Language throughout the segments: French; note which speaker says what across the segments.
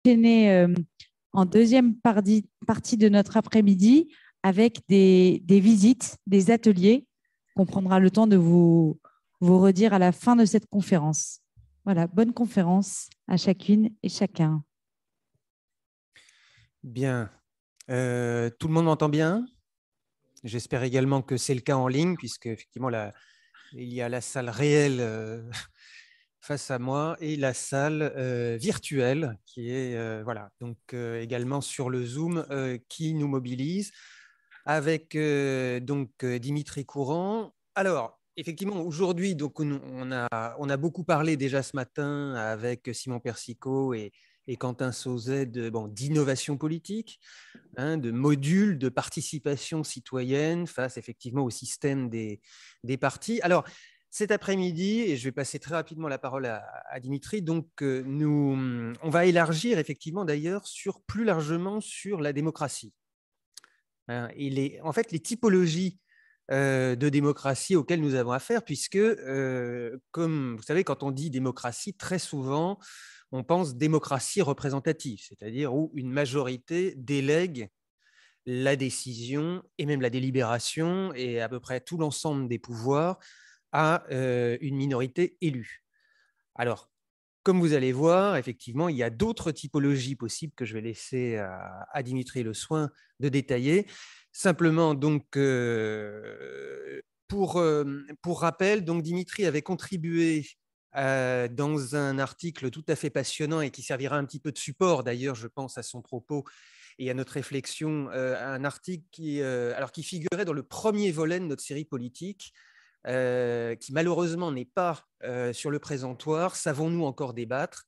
Speaker 1: enchaîner en deuxième partie de notre après-midi avec des visites, des ateliers qu'on prendra le temps de vous redire à la fin de cette conférence. Voilà, bonne conférence à chacune et chacun.
Speaker 2: Bien. Tout le monde m'entend bien? J'espère également que c'est le cas en ligne, puisque effectivement, il y a la salle réelle face à moi et la salle virtuelle qui est voilà, donc également sur le Zoom qui nous mobilise avec Dimitri Courant. Alors, effectivement, aujourd'hui, donc on a beaucoup parlé déjà ce matin avec Simon Persicot et Quentin Sauzet d'innovation politique, de modules de participation citoyenne face effectivement au système des partis. Alors, cet après-midi, et je vais passer très rapidement la parole à Dimitri, donc on va élargir effectivement d'ailleurs plus largement sur la démocratie. Et en fait, les typologies de démocratie auxquelles nous avons affaire, puisque, comme vous savez, quand on dit démocratie, très souvent, on pense démocratie représentative, c'est-à-dire où une majorité délègue la décision et même la délibération et à peu près tout l'ensemble des pouvoirs à une minorité élue. Alors, comme vous allez voir, effectivement, il y a d'autres typologies possibles que je vais laisser à Dimitri le soin de détailler. Simplement, donc, pour rappel, donc, Dimitri avait contribué dans un article tout à fait passionnant et qui servira un petit peu de support, d'ailleurs, je pense, à son propos et à notre réflexion, un article qui figurait dans le premier volet de notre série politique, qui malheureusement n'est pas sur le présentoir. Savons-nous encore débattre?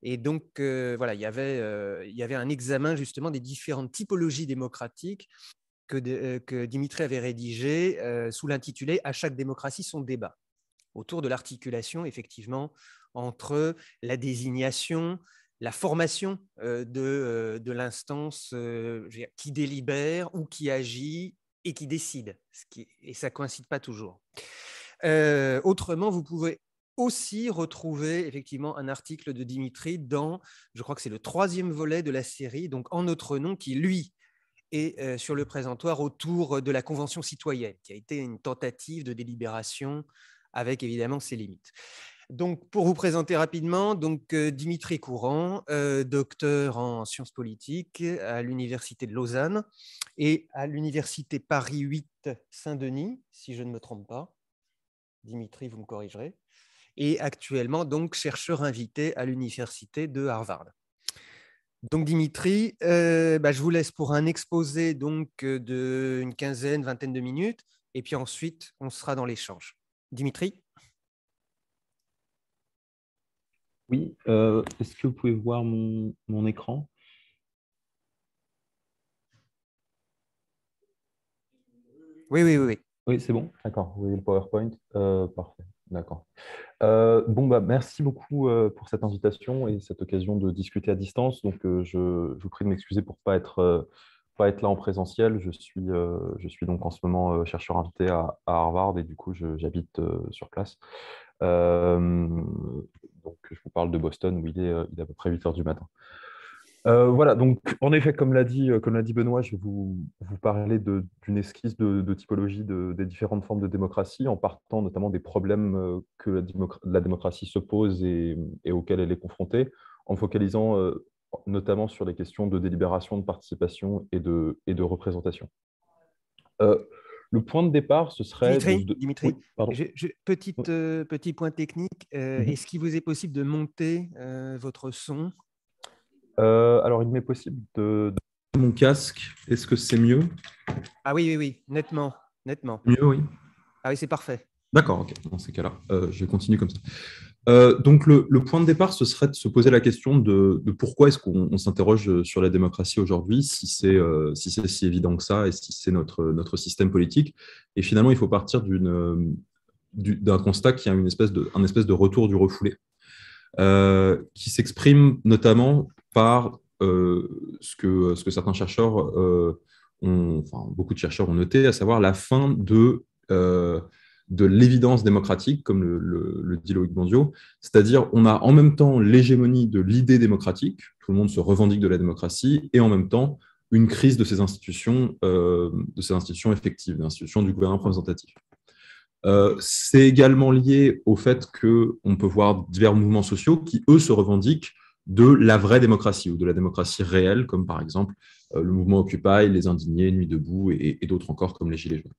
Speaker 2: Et donc, voilà, il y avait un examen justement des différentes typologies démocratiques que Dimitri avait rédigé sous l'intitulé « À chaque démocratie son débat », autour de l'articulation, effectivement, entre la désignation, la formation de l'instance qui délibère ou qui agit et qui décide, et ça ne coïncide pas toujours. Autrement, vous pouvez aussi retrouver effectivement un article de Dimitri dans, je crois que c'est le 3e volet de la série, donc en notre nom, qui lui est sur le présentoir autour de la Convention citoyenne, qui a été une tentative de délibération avec évidemment ses limites. Donc, pour vous présenter rapidement, Dimitri Courant, docteur en sciences politiques à l'Université de Lausanne et à l'Université Paris 8 Saint-Denis, si je ne me trompe pas. Dimitri, vous me corrigerez. Et actuellement, donc, chercheur invité à l'Université de Harvard. Donc, Dimitri, je vous laisse pour un exposé d'une quinzaine, vingtaine de minutes, et puis ensuite, on sera dans l'échange. Dimitri?
Speaker 3: Oui, est-ce que vous pouvez voir mon écran?
Speaker 2: Oui, oui, oui.
Speaker 3: Oui, c'est bon? D'accord, vous voyez le PowerPoint? Parfait, d'accord. Merci beaucoup pour cette invitation et cette occasion de discuter à distance. Donc, je vous prie de m'excuser pour pas être là en présentiel. Je suis donc en ce moment chercheur invité à Harvard et du coup, j'habite sur place. Donc, je vous parle de Boston où il est à peu près 8 heures du matin. Voilà, donc en effet, comme l'a dit Benoît, je vais vous parler d'une esquisse de typologie des différentes formes de démocratie, en partant notamment des problèmes que la démocratie se pose et auxquels elle est confrontée, en focalisant notamment sur les questions de délibération, de participation et de représentation. Le point de départ, ce serait…
Speaker 2: Dimitri,
Speaker 3: Oui, pardon.
Speaker 2: Petit point technique. Est-ce qu'il vous est possible de monter votre son?
Speaker 3: Alors, il m'est possible de mon casque. Est-ce que c'est mieux?
Speaker 2: Ah oui, oui, oui, nettement.
Speaker 3: Mieux, oui.
Speaker 2: Ah oui, c'est parfait.
Speaker 3: D'accord, ok. Dans ces cas-là, je vais continuer comme ça. Donc, le point de départ, ce serait de se poser la question de pourquoi est-ce qu'on s'interroge sur la démocratie aujourd'hui, si c'est si évident que ça et si c'est notre système politique. Et finalement, il faut partir d'un constat qui a un espèce de retour du refoulé, qui s'exprime notamment par ce que certains chercheurs beaucoup de chercheurs ont noté, à savoir la fin de de l'évidence démocratique, comme le dit Loïc Bondio, c'est-à-dire on a en même temps l'hégémonie de l'idée démocratique, tout le monde se revendique de la démocratie, et en même temps une crise de ces institutions effectives, des institutions du gouvernement représentatif. C'est également lié au fait qu'on peut voir divers mouvements sociaux qui, eux, se revendiquent de la vraie démocratie ou de la démocratie réelle, comme par exemple le mouvement Occupy, les Indignés, Nuit debout et d'autres encore comme les Gilets jaunes.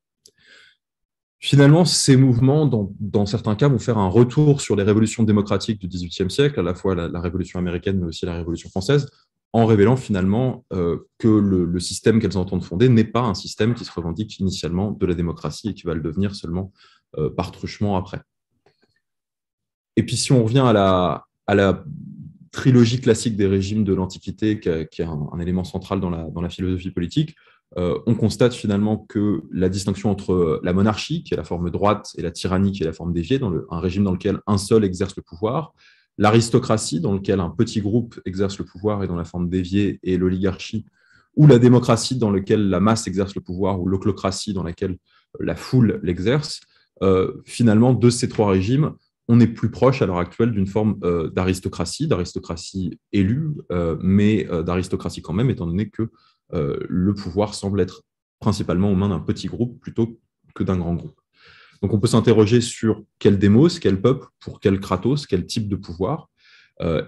Speaker 3: Finalement, ces mouvements, dans certains cas, vont faire un retour sur les révolutions démocratiques du XVIIIe siècle, à la fois la Révolution américaine, mais aussi la Révolution française, en révélant finalement que le système qu'elles entendent fonder n'est pas un système qui se revendique initialement de la démocratie et qui va le devenir seulement par truchement après. Et puis si on revient à la trilogie classique des régimes de l'Antiquité, qui est un élément central dans la philosophie politique, on constate finalement que la distinction entre la monarchie, qui est la forme droite, et la tyrannie, qui est la forme déviée, un régime dans lequel un seul exerce le pouvoir, l'aristocratie, dans lequel un petit groupe exerce le pouvoir et dans la forme déviée, et l'oligarchie, ou la démocratie, dans laquelle la masse exerce le pouvoir, ou l'ochlocratie, dans laquelle la foule l'exerce, finalement, de ces trois régimes, on est plus proche à l'heure actuelle d'une forme d'aristocratie élue, mais d'aristocratie quand même, étant donné que le pouvoir semble être principalement aux mains d'un petit groupe plutôt que d'un grand groupe. Donc on peut s'interroger sur quel démos, quel peuple, pour quel kratos, quel type de pouvoir,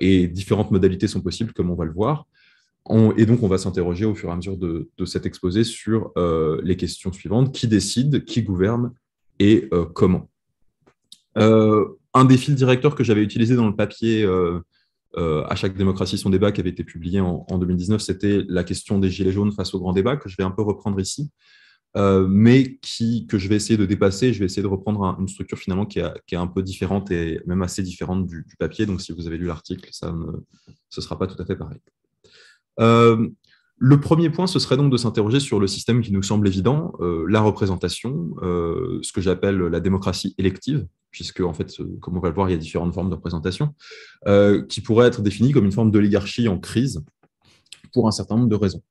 Speaker 3: et différentes modalités sont possibles, comme on va le voir. Et donc on va s'interroger au fur et à mesure de cet exposé sur les questions suivantes. Qui décide, qui gouverne et comment. Un des fils directeurs que j'avais utilisé dans le papier à chaque démocratie son débat qui avait été publié en 2019, c'était la question des gilets jaunes face au grand débat, que je vais un peu reprendre ici, mais que je vais essayer de dépasser. Je vais essayer de reprendre une structure finalement qui est un peu différente et même assez différente du papier. Donc si vous avez lu l'article, ce ne sera pas tout à fait pareil. Le premier point, ce serait donc de s'interroger sur le système qui nous semble évident, la représentation, ce que j'appelle la démocratie élective, puisque, en fait, comme on va le voir, il y a différentes formes de représentation, qui pourraient être définies comme une forme d'oligarchie en crise pour un certain nombre de raisons.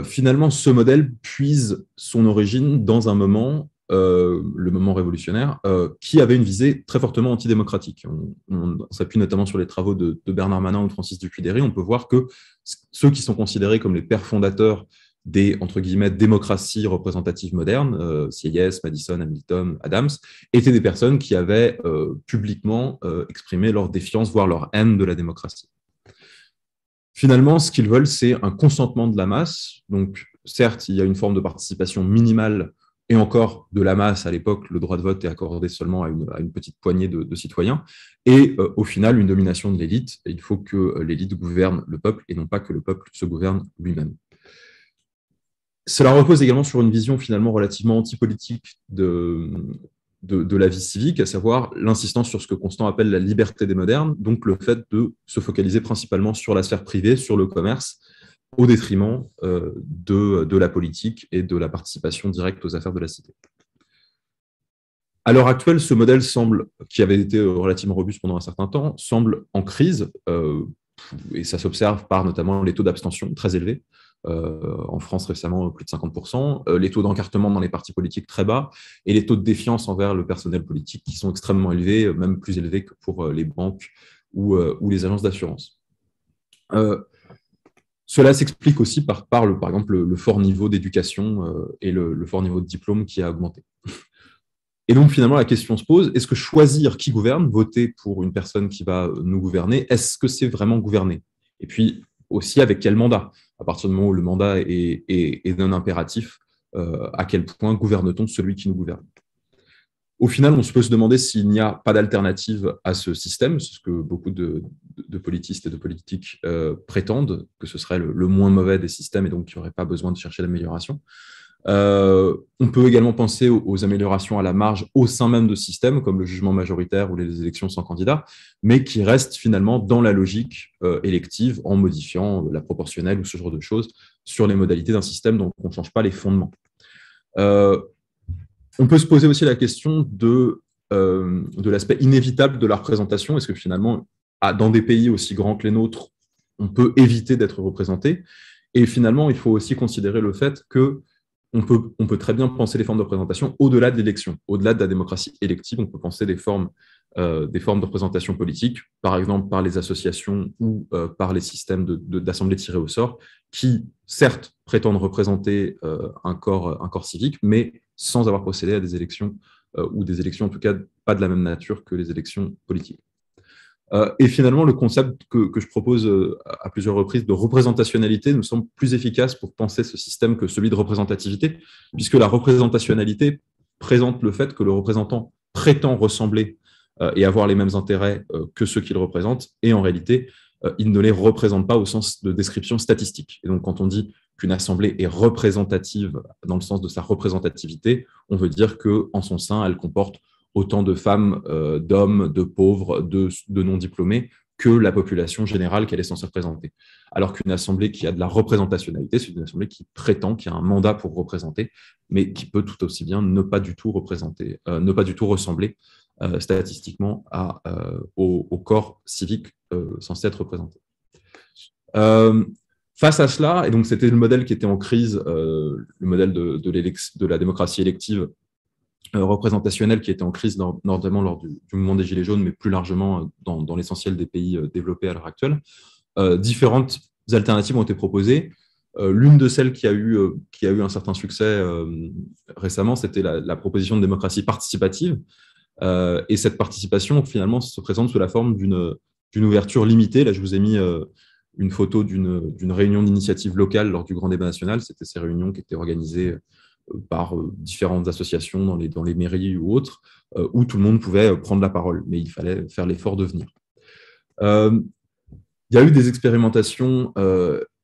Speaker 3: Finalement, ce modèle puise son origine dans un moment, le moment révolutionnaire, qui avait une visée très fortement antidémocratique. On s'appuie notamment sur les travaux de Bernard Manin ou de Francis Dupuy-Derry. On peut voir que ceux qui sont considérés comme les pères fondateurs des, entre guillemets, démocraties représentatives modernes, Sieyès, Madison, Hamilton, Adams, étaient des personnes qui avaient publiquement exprimé leur défiance, voire leur haine de la démocratie. Finalement, ce qu'ils veulent, c'est un consentement de la masse. Donc, certes, il y a une forme de participation minimale, et encore de la masse à l'époque, le droit de vote est accordé seulement à une petite poignée de citoyens, et au final, une domination de l'élite. Il faut que l'élite gouverne le peuple, et non pas que le peuple se gouverne lui-même. Cela repose également sur une vision finalement relativement antipolitique de la vie civique, à savoir l'insistance sur ce que Constant appelle la liberté des modernes, donc le fait de se focaliser principalement sur la sphère privée, sur le commerce, au détriment de la politique et de la participation directe aux affaires de la cité. À l'heure actuelle, ce modèle qui avait été relativement robuste pendant un certain temps, semble en crise, et ça s'observe par notamment les taux d'abstention très élevés. En France récemment, plus de 50%, les taux d'encartement dans les partis politiques très bas, et les taux de défiance envers le personnel politique qui sont extrêmement élevés, même plus élevés que pour les banques ou les agences d'assurance. Cela s'explique aussi par exemple, le fort niveau d'éducation et le fort niveau de diplôme qui a augmenté. Et donc, finalement, la question se pose, est-ce que choisir qui gouverne, voter pour une personne qui va nous gouverner, est-ce que c'est vraiment gouverner? Et puis, aussi, avec quel mandat? À partir du moment où le mandat est non impératif, à quel point gouverne-t-on celui qui nous gouverne? Au final, on peut se demander s'il n'y a pas d'alternative à ce système, c'est ce que beaucoup de politistes et de politiques prétendent, que ce serait le moins mauvais des systèmes et donc qu'il n'y aurait pas besoin de chercher l'amélioration. On peut également penser aux améliorations à la marge au sein même de systèmes, comme le jugement majoritaire ou les élections sans candidat, mais qui restent finalement dans la logique élective en modifiant la proportionnelle ou ce genre de choses sur les modalités d'un système dont on ne change pas les fondements. On peut se poser aussi la question de l'aspect inévitable de la représentation. Est-ce que finalement, dans des pays aussi grands que les nôtres, on peut éviter d'être représenté? Et finalement, il faut aussi considérer le fait que on peut très bien penser les formes de représentation au-delà de l'élection, au-delà de la démocratie élective. On peut penser des formes de représentation politique, par exemple par les associations ou par les systèmes d'assemblées tirées au sort, qui, certes, prétendent représenter un corps civique, mais sans avoir procédé à des élections, ou des élections, en tout cas, pas de la même nature que les élections politiques. Et finalement, le concept que je propose à plusieurs reprises de représentationnalité nous semble plus efficace pour penser ce système que celui de représentativité, puisque la représentationnalité présente le fait que le représentant prétend ressembler et avoir les mêmes intérêts que ceux qu'il représente, et en réalité, il ne les représente pas au sens de description statistique. Et donc, quand on dit qu'une assemblée est représentative dans le sens de sa représentativité, on veut dire qu'en son sein, elle comporte autant de femmes, d'hommes, de pauvres, de non-diplômés que la population générale qu'elle est censée représenter. Alors qu'une assemblée qui a de la représentationalité, c'est une assemblée qui prétend, qui a un mandat pour représenter, mais qui peut tout aussi bien ne pas du tout représenter, ne pas du tout ressembler statistiquement au corps civique censé être représenté. Face à cela, et donc c'était le modèle qui était en crise, le modèle de la démocratie élective représentationnelle qui était en crise notamment lors du mouvement des Gilets jaunes, mais plus largement dans l'essentiel des pays développés à l'heure actuelle. Différentes alternatives ont été proposées. L'une de celles qui a eu un certain succès récemment, c'était la proposition de démocratie participative. Et cette participation, finalement, se présente sous la forme d'une ouverture limitée. Là, je vous ai mis une photo d'une réunion d'initiative locale lors du Grand Débat national. C'était ces réunions qui étaient organisées par différentes associations dans les mairies ou autres, où tout le monde pouvait prendre la parole, mais il fallait faire l'effort de venir. Il y a eu des expérimentations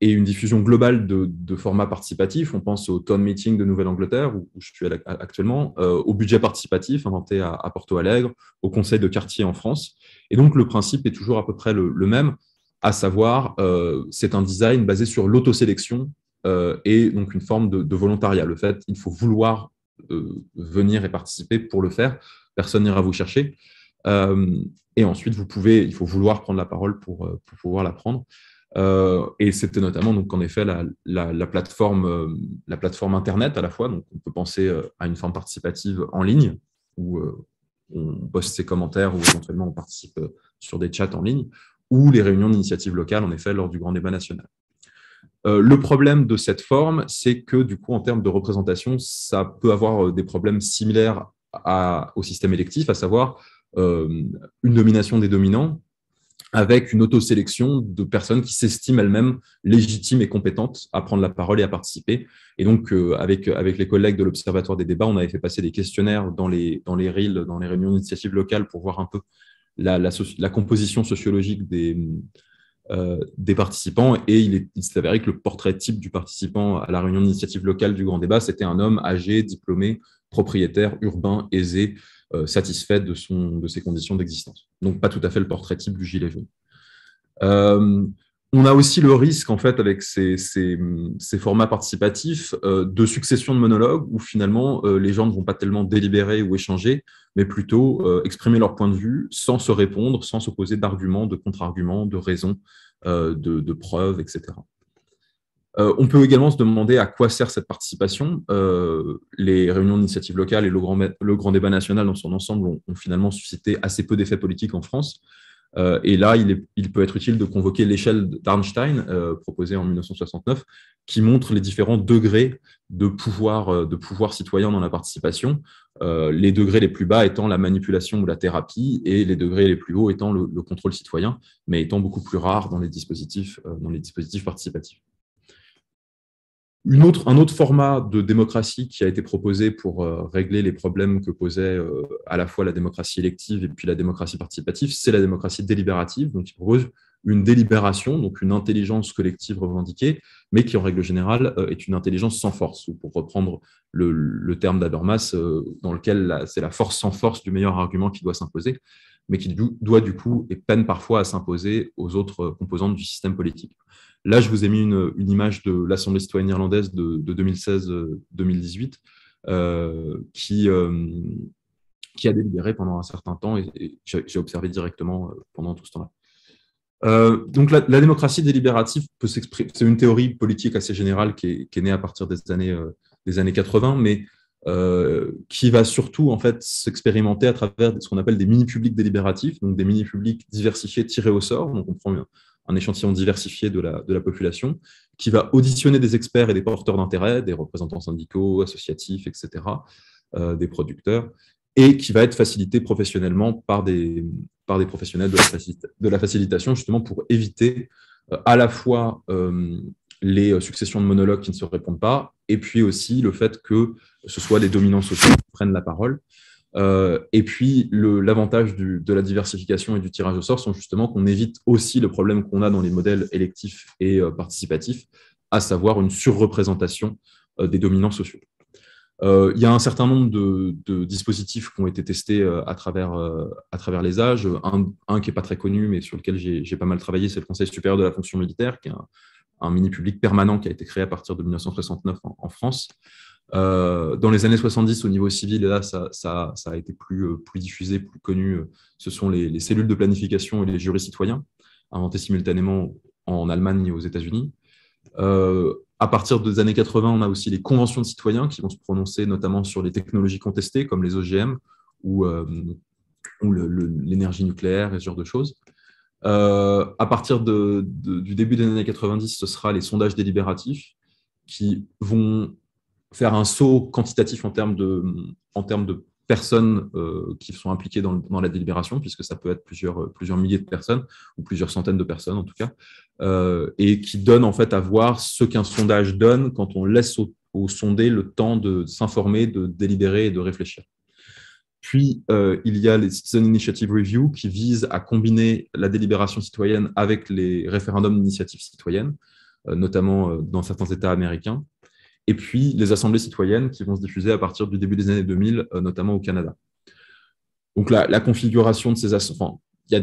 Speaker 3: et une diffusion globale de formats participatifs. On pense au Town Meeting de Nouvelle-Angleterre, où je suis actuellement, au budget participatif inventé à Porto Alegre, au conseil de quartier en France. Et donc, le principe est toujours à peu près le même, à savoir, c'est un design basé sur l'autosélection et donc une forme de volontariat. Le fait, il faut vouloir venir et participer pour le faire. Personne n'ira vous chercher. Et ensuite, il faut vouloir prendre la parole pour pouvoir la prendre. Et c'était notamment, donc, en effet, la plateforme Internet à la fois. Donc, on peut penser à une forme participative en ligne où on poste ses commentaires ou éventuellement on participe sur des chats en ligne, ou les réunions d'initiative locale, en effet, lors du Grand Débat national. Le problème de cette forme, c'est que, du coup, en termes de représentation, ça peut avoir des problèmes similaires au système électif, à savoir une domination des dominants avec une autosélection de personnes qui s'estiment elles-mêmes légitimes et compétentes à prendre la parole et à participer. Et donc, avec les collègues de l'Observatoire des débats, on avait fait passer des questionnaires dans les RIL, dans les réunions d'initiative locale, pour voir un peu la composition sociologique des participants, et il s'est avéré que le portrait type du participant à la réunion d'initiative locale du Grand Débat, c'était un homme âgé, diplômé, propriétaire, urbain, aisé, satisfait de ses conditions d'existence. Donc, pas tout à fait le portrait type du gilet jaune. On a aussi le risque, en fait, avec ces formats participatifs, de succession de monologues où finalement les gens ne vont pas tellement délibérer ou échanger, mais plutôt exprimer leur point de vue sans se répondre, sans s'opposer d'arguments, de contre-arguments, de raisons, de preuves, etc. On peut également se demander à quoi sert cette participation. Les réunions d'initiative locale et le grand débat national dans son ensemble ont finalement suscité assez peu d'effets politiques en France. Et là, il peut être utile de convoquer l'échelle d'Arnstein, proposée en 1969, qui montre les différents degrés de pouvoir citoyen dans la participation, les degrés les plus bas étant la manipulation ou la thérapie, et les degrés les plus hauts étant le contrôle citoyen, mais étant beaucoup plus rare dans les dispositifs participatifs. Un autre format de démocratie qui a été proposé pour régler les problèmes que posait à la fois la démocratie élective et puis la démocratie participative, c'est la démocratie délibérative, donc qui propose une délibération, donc une intelligence collective revendiquée, mais qui en règle générale est une intelligence sans force, ou pour reprendre le terme d'Habermas, dans lequel c'est la force sans force du meilleur argument qui doit s'imposer, mais qui doit du coup et peine parfois à s'imposer aux autres composantes du système politique. Là, je vous ai mis une image de l'Assemblée citoyenne irlandaise de 2016-2018 qui a délibéré pendant un certain temps, et j'ai observé directement pendant tout ce temps-là. Donc la démocratie délibérative peut s'exprimer. C'est une théorie politique assez générale qui est née à partir des années des années 80, mais qui va surtout en fait s'expérimenter à travers ce qu'on appelle des mini-publics délibératifs, donc des mini-publics diversifiés tirés au sort. Donc on prend un échantillon diversifié de la population, qui va auditionner des experts et des porteurs d'intérêt, des représentants syndicaux, associatifs, etc., des producteurs, et qui va être facilité professionnellement par des professionnels de la facilitation, justement pour éviter à la fois les successions de monologues qui ne se répondent pas, et puis aussi le fait que ce soit les dominants sociaux qui prennent la parole. Et puis, l'avantage de la diversification et du tirage au sort sont justement qu'on évite aussi le problème qu'on a dans les modèles électifs et participatifs, à savoir une surreprésentation des dominants sociaux. Il y a un certain nombre de dispositifs qui ont été testés à travers les âges. Un qui n'est pas très connu, mais sur lequel j'ai pas mal travaillé, c'est le Conseil supérieur de la fonction militaire, qui est un mini-public permanent qui a été créé à partir de 1969 en France. Dans les années 70, au niveau civil, là, ça a été plus diffusé, plus connu. Ce sont les cellules de planification et les jurys citoyens, inventés simultanément en Allemagne et aux États-Unis. À partir des années 80, on a aussi les conventions de citoyens qui vont se prononcer notamment sur les technologies contestées, comme les OGM ou l'énergie nucléaire et ce genre de choses. À partir du début des années 90, ce sera les sondages délibératifs qui vont faire un saut quantitatif en termes de personnes qui sont impliquées dans la délibération, puisque ça peut être plusieurs milliers de personnes, ou plusieurs centaines de personnes en tout cas, et qui donne en fait à voir ce qu'un sondage donne quand on laisse au sondé le temps de s'informer, de délibérer et de réfléchir. Puis, il y a les Citizen Initiative Review qui visent à combiner la délibération citoyenne avec les référendums d'initiative citoyenne, notamment dans certains États américains. Et puis les assemblées citoyennes qui vont se diffuser à partir du début des années 2000, notamment au Canada. Donc la configuration de ces assemblées, il y a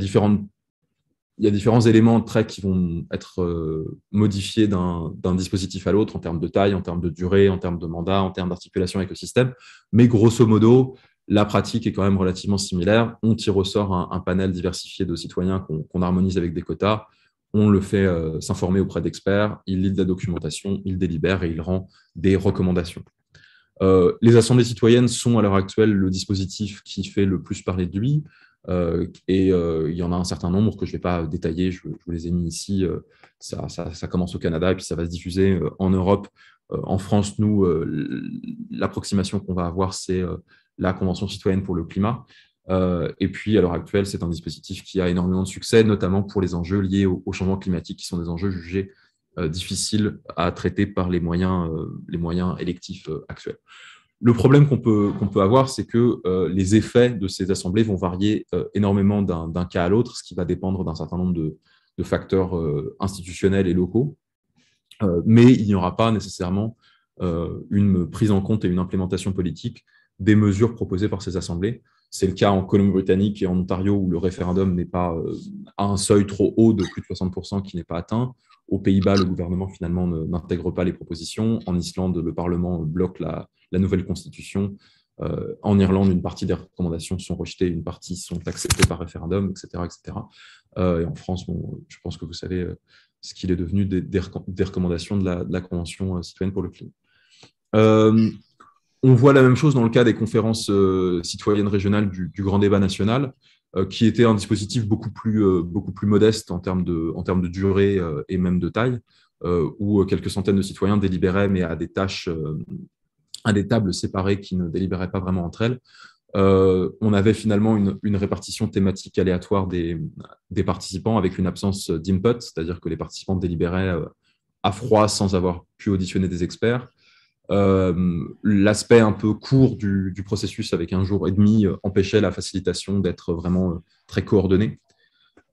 Speaker 3: différents éléments très qui vont être modifiés d'un dispositif à l'autre en termes de taille, en termes de durée, en termes de mandat, en termes d'articulation avec le système. Mais grosso modo, la pratique est quand même relativement similaire. On tire au sort un panel diversifié de citoyens qu'on harmonise avec des quotas. On le fait s'informer auprès d'experts, il lit de la documentation, il délibère et il rend des recommandations. Les assemblées citoyennes sont à l'heure actuelle le dispositif qui fait le plus parler de lui, et il y en a un certain nombre que je ne vais pas détailler, je vous les ai mis ici. Ça commence au Canada et puis ça va se diffuser en Europe. En France, nous, l'approximation qu'on va avoir, c'est la Convention citoyenne pour le climat. Et puis, à l'heure actuelle, c'est un dispositif qui a énormément de succès, notamment pour les enjeux liés au changement climatique, qui sont des enjeux jugés difficiles à traiter par les moyens électifs actuels. Le problème qu'on peut avoir, c'est que les effets de ces assemblées vont varier énormément d'un cas à l'autre, ce qui va dépendre d'un certain nombre de facteurs institutionnels et locaux. Mais il n'y aura pas nécessairement une prise en compte et une implémentation politique des mesures proposées par ces assemblées. C'est le cas en Colombie-Britannique et en Ontario où le référendum n'est pas à un seuil trop haut de plus de 60% qui n'est pas atteint. Aux Pays-Bas, le gouvernement finalement n'intègre pas les propositions. En Islande, le Parlement bloque la nouvelle constitution. En Irlande, une partie des recommandations sont rejetées, une partie sont acceptées par référendum, etc. etc. Et en France, je pense que vous savez ce qu'il est devenu des recommandations de la Convention citoyenne pour le climat. On voit la même chose dans le cas des conférences citoyennes régionales du Grand Débat national, qui était un dispositif beaucoup plus modeste en termes de durée et même de taille, où quelques centaines de citoyens délibéraient, mais à des tables séparées qui ne délibéraient pas vraiment entre elles. On avait finalement une répartition thématique aléatoire des participants avec une absence d'input, c'est-à-dire que les participants délibéraient à froid sans avoir pu auditionner des experts. L'aspect un peu court du processus avec 1 jour et demi empêchait la facilitation d'être vraiment très coordonnée.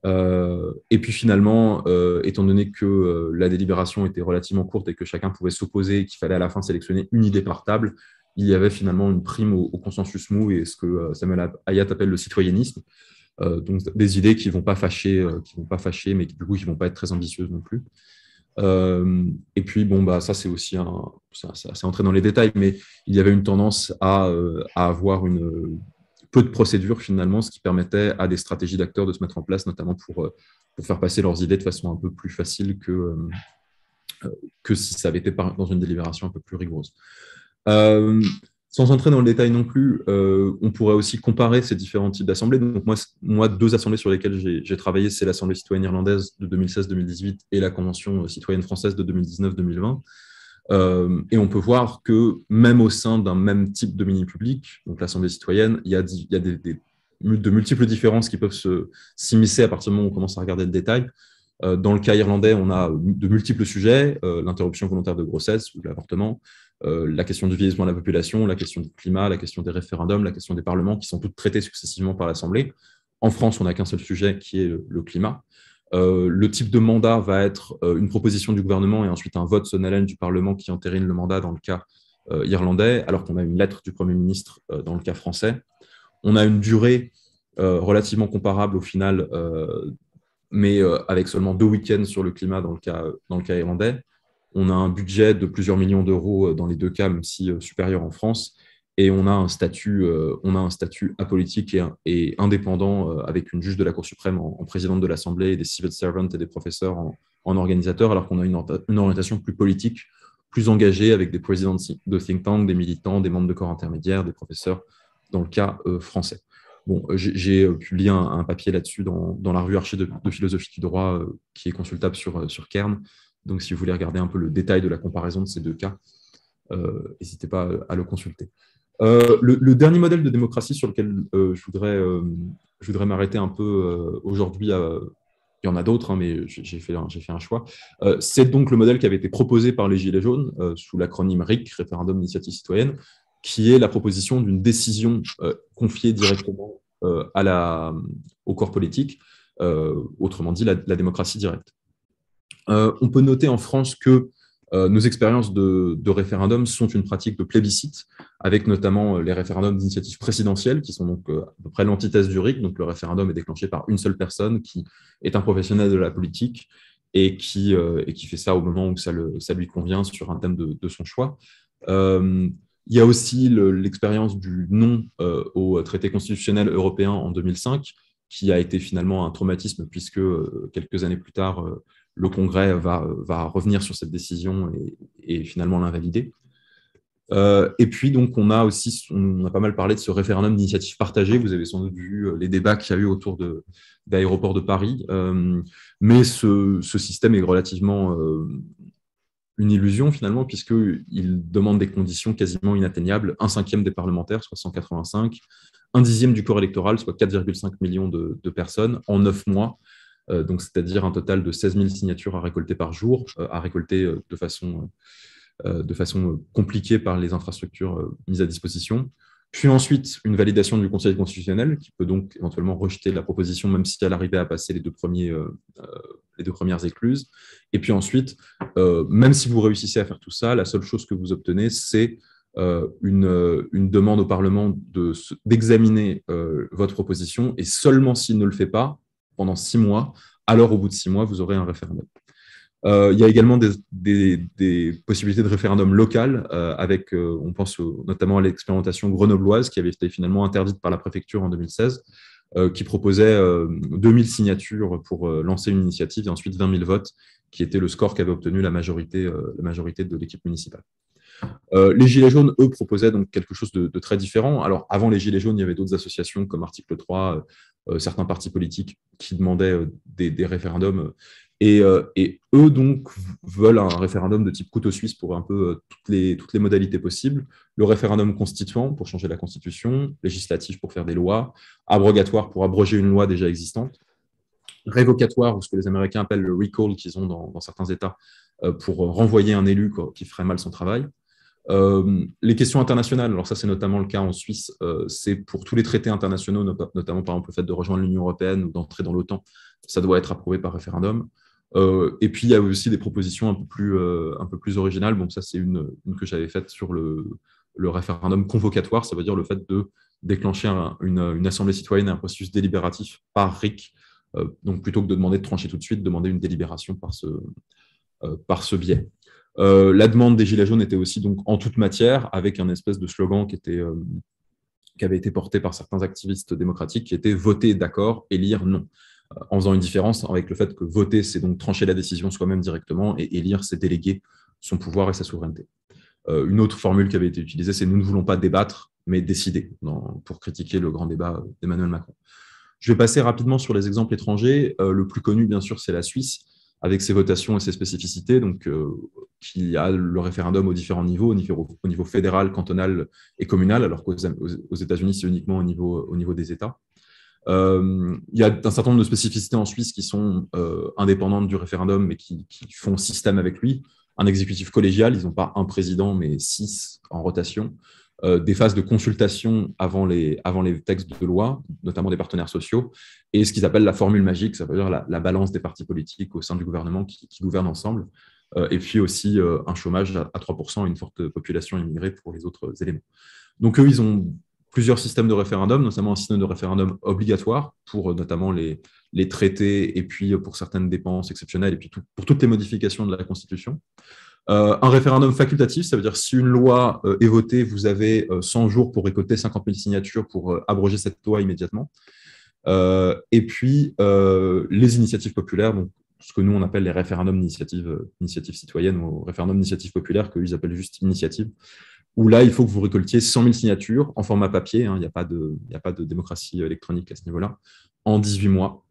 Speaker 3: Et puis finalement, étant donné que la délibération était relativement courte et que chacun pouvait s'opposer et qu'il fallait à la fin sélectionner une idée par table, il y avait finalement une prime au consensus mou et ce que Samuel Hayat appelle le citoyennisme, donc des idées qui ne vont pas fâcher, mais qui, du coup, qui ne vont pas être très ambitieuses non plus. Et puis, ça, c'est aussi c'est entré dans les détails, mais il y avait une tendance à avoir peu de procédures, finalement, ce qui permettait à des stratégies d'acteurs de se mettre en place, notamment pour faire passer leurs idées de façon un peu plus facile que si ça avait été dans une délibération un peu plus rigoureuse. Euh, Sans entrer dans le détail non plus, on pourrait aussi comparer ces différents types d'assemblées. Donc moi, deux assemblées sur lesquelles j'ai travaillé, c'est l'Assemblée citoyenne irlandaise de 2016-2018 et la Convention citoyenne française de 2019-2020. Et on peut voir que même au sein d'un même type de mini-public, donc l'Assemblée citoyenne, il y a de multiples différences qui peuvent s'immiscer à partir du moment où on commence à regarder le détail. Dans le cas irlandais, on a de multiples sujets, l'interruption volontaire de grossesse ou de l'avortement, la question du vieillissement de la population, la question du climat, la question des référendums, la question des parlements, qui sont toutes traitées successivement par l'Assemblée. En France, on n'a qu'un seul sujet qui est le climat. Le type de mandat va être une proposition du gouvernement et ensuite un vote solennel du Parlement qui entérine le mandat dans le cas irlandais, alors qu'on a une lettre du Premier ministre dans le cas français. On a une durée relativement comparable au final, mais avec seulement 2 week-ends sur le climat dans le cas irlandais. On a un budget de plusieurs millions d'euros dans les deux cas, même si supérieur en France. Et on a un statut apolitique et indépendant avec une juge de la Cour suprême en présidente de l'Assemblée, des civil servants et des professeurs en organisateurs, alors qu'on a une orientation plus politique, plus engagée avec des présidents de think tank, des militants, des membres de corps intermédiaires, des professeurs, dans le cas français. Bon, j'ai publié un papier là-dessus dans la revue Archer de philosophie du droit qui est consultable sur Cairn. Donc, si vous voulez regarder un peu le détail de la comparaison de ces deux cas, n'hésitez pas à le consulter. Le dernier modèle de démocratie sur lequel je voudrais m'arrêter un peu aujourd'hui, il y en a d'autres, hein, mais j'ai fait un choix, c'est donc le modèle qui avait été proposé par les Gilets jaunes sous l'acronyme RIC, Référendum d'initiative citoyenne, qui est la proposition d'une décision confiée directement au corps politique, autrement dit la démocratie directe. On peut noter en France que nos expériences de référendum sont une pratique de plébiscite, avec notamment les référendums d'initiative présidentielle, qui sont donc à peu près l'antithèse du RIC. Donc le référendum est déclenché par une seule personne qui est un professionnel de la politique et qui fait ça au moment où ça lui convient sur un thème de son choix. Il y a aussi l'expérience du non au traité constitutionnel européen en 2005, qui a été finalement un traumatisme, puisque quelques années plus tard, le Congrès va revenir sur cette décision et finalement l'invalider. Et puis, donc, on a pas mal parlé de ce référendum d'initiative partagée. Vous avez sans doute vu les débats qu'il y a eu autour d'aéroports de Paris. Mais ce système est relativement une illusion, finalement, puisqu'il demande des conditions quasiment inatteignables. 1/5 des parlementaires, soit 185, 1/10 du corps électoral, soit 4,5 millions de personnes, en 9 mois. Donc, c'est-à-dire un total de 16 000 signatures à récolter par jour, à récolter de façon compliquée par les infrastructures mises à disposition. Puis ensuite, une validation du Conseil constitutionnel, qui peut donc éventuellement rejeter la proposition, même si elle arrivait à passer les deux premières écluses. Et puis ensuite, même si vous réussissez à faire tout ça, la seule chose que vous obtenez, c'est une demande au Parlement d'examiner votre proposition, et seulement s'il ne le fait pas, pendant 6 mois, alors au bout de 6 mois, vous aurez un référendum. Il y a également des possibilités de référendum local, avec, on pense notamment à l'expérimentation grenobloise, qui avait été finalement interdite par la préfecture en 2016, qui proposait 2000 signatures pour lancer une initiative, et ensuite 20 000 votes, qui était le score qu'avait obtenu la majorité de l'équipe municipale. Les Gilets jaunes, eux, proposaient donc quelque chose de très différent. Alors, avant les Gilets jaunes, il y avait d'autres associations comme Article 3, certains partis politiques qui demandaient des référendums. Et eux, donc, veulent un référendum de type couteau suisse pour un peu toutes les modalités possibles. Le référendum constituant pour changer la Constitution, législatif pour faire des lois, abrogatoire pour abroger une loi déjà existante, révocatoire, ou ce que les Américains appellent le recall qu'ils ont dans certains États, pour renvoyer un élu qui ferait mal son travail. Les questions internationales, alors ça c'est notamment le cas en Suisse, c'est pour tous les traités internationaux, notamment par exemple le fait de rejoindre l'Union européenne ou d'entrer dans l'OTAN, ça doit être approuvé par référendum. Et puis il y a aussi des propositions un peu plus originales. Bon, ça c'est une que j'avais faite sur le référendum convocatoire, ça veut dire le fait de déclencher une assemblée citoyenne et un processus délibératif par RIC, donc plutôt que de demander de trancher tout de suite, demander une délibération par ce biais. La demande des Gilets jaunes était aussi donc en toute matière, avec un espèce de slogan qui avait été porté par certains activistes démocratiques, qui était « voter d'accord, élire non », en faisant une différence avec le fait que voter, c'est donc trancher la décision soi-même directement, et élire, c'est déléguer son pouvoir et sa souveraineté. Une autre formule qui avait été utilisée, c'est « nous ne voulons pas débattre, mais décider » pour critiquer le grand débat d'Emmanuel Macron. Je vais passer rapidement sur les exemples étrangers. Le plus connu, bien sûr, c'est la Suisse, avec ses votations et ses spécificités, donc, qui a le référendum aux différents niveaux, au niveau fédéral, cantonal et communal, alors qu'aux États-Unis, c'est uniquement au niveau des États. Il y a un certain nombre de spécificités en Suisse qui sont indépendantes du référendum, mais qui font système avec lui. Un exécutif collégial, ils n'ont pas un président, mais 6 en rotation. Des phases de consultation avant les textes de loi, notamment des partenaires sociaux, et ce qu'ils appellent la formule magique, ça veut dire la balance des partis politiques au sein du gouvernement qui gouvernent ensemble, et puis aussi un chômage à 3% et une forte population immigrée pour les autres éléments. Donc eux, ils ont plusieurs systèmes de référendum, notamment un système de référendum obligatoire pour notamment les traités et puis pour certaines dépenses exceptionnelles et puis pour toutes les modifications de la Constitution. Un référendum facultatif, ça veut dire si une loi est votée, vous avez 100 jours pour récolter 50 000 signatures pour abroger cette loi immédiatement. Et puis, les initiatives populaires, donc ce que nous, on appelle les référendums d'initiative citoyenne ou référendums d'initiative populaire, qu'eux, ils appellent juste initiative, où là, il faut que vous récoltiez 100 000 signatures en format papier, il n'y a pas de démocratie électronique à ce niveau-là, en 18 mois.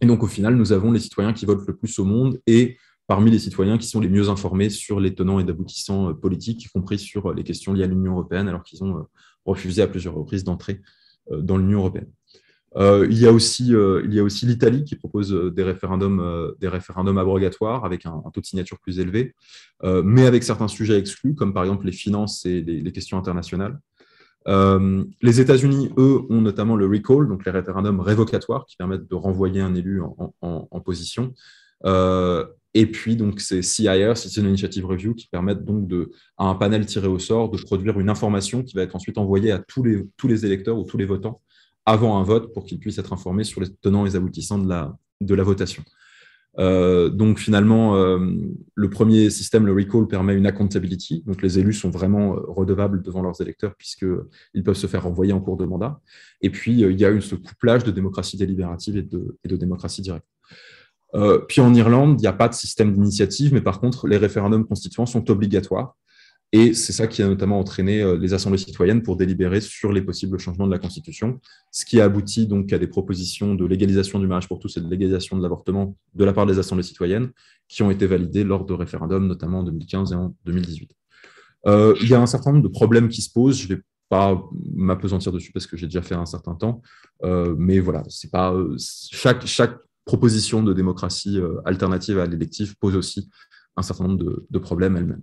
Speaker 3: Et donc, au final, nous avons les citoyens qui votent le plus au monde et parmi les citoyens qui sont les mieux informés sur les tenants et aboutissants politiques, y compris sur les questions liées à l'Union européenne, alors qu'ils ont refusé à plusieurs reprises d'entrer dans l'Union européenne. Il y a aussi l'Italie qui propose des référendums abrogatoires avec un taux de signature plus élevé, mais avec certains sujets exclus, comme par exemple les finances et les questions internationales. Les États-Unis, eux, ont notamment le recall, donc les référendums révocatoires qui permettent de renvoyer un élu en position. Et puis, donc, c'est CIR, Citizen Initiative Review, qui permettent donc à un panel tiré au sort de produire une information qui va être ensuite envoyée à tous les électeurs ou tous les votants avant un vote pour qu'ils puissent être informés sur les tenants et les aboutissants de la votation. Donc, finalement, le premier système, le recall, permet une accountability. Donc, les élus sont vraiment redevables devant leurs électeurs puisqu'ils peuvent se faire renvoyer en cours de mandat. Et puis, il y a ce couplage de démocratie délibérative et de démocratie directe. Puis en Irlande, il n'y a pas de système d'initiative, mais par contre, les référendums constituants sont obligatoires. Et c'est ça qui a notamment entraîné les assemblées citoyennes pour délibérer sur les possibles changements de la Constitution, ce qui a abouti donc à des propositions de légalisation du mariage pour tous et de légalisation de l'avortement de la part des assemblées citoyennes, qui ont été validées lors de référendums, notamment en 2015 et en 2018. Il y a un certain nombre de problèmes qui se posent. Je ne vais pas m'appesantir dessus parce que j'ai déjà fait un certain temps, mais voilà, c'est pas chaque proposition de démocratie alternative à l'électif pose aussi un certain nombre de problèmes elle-même.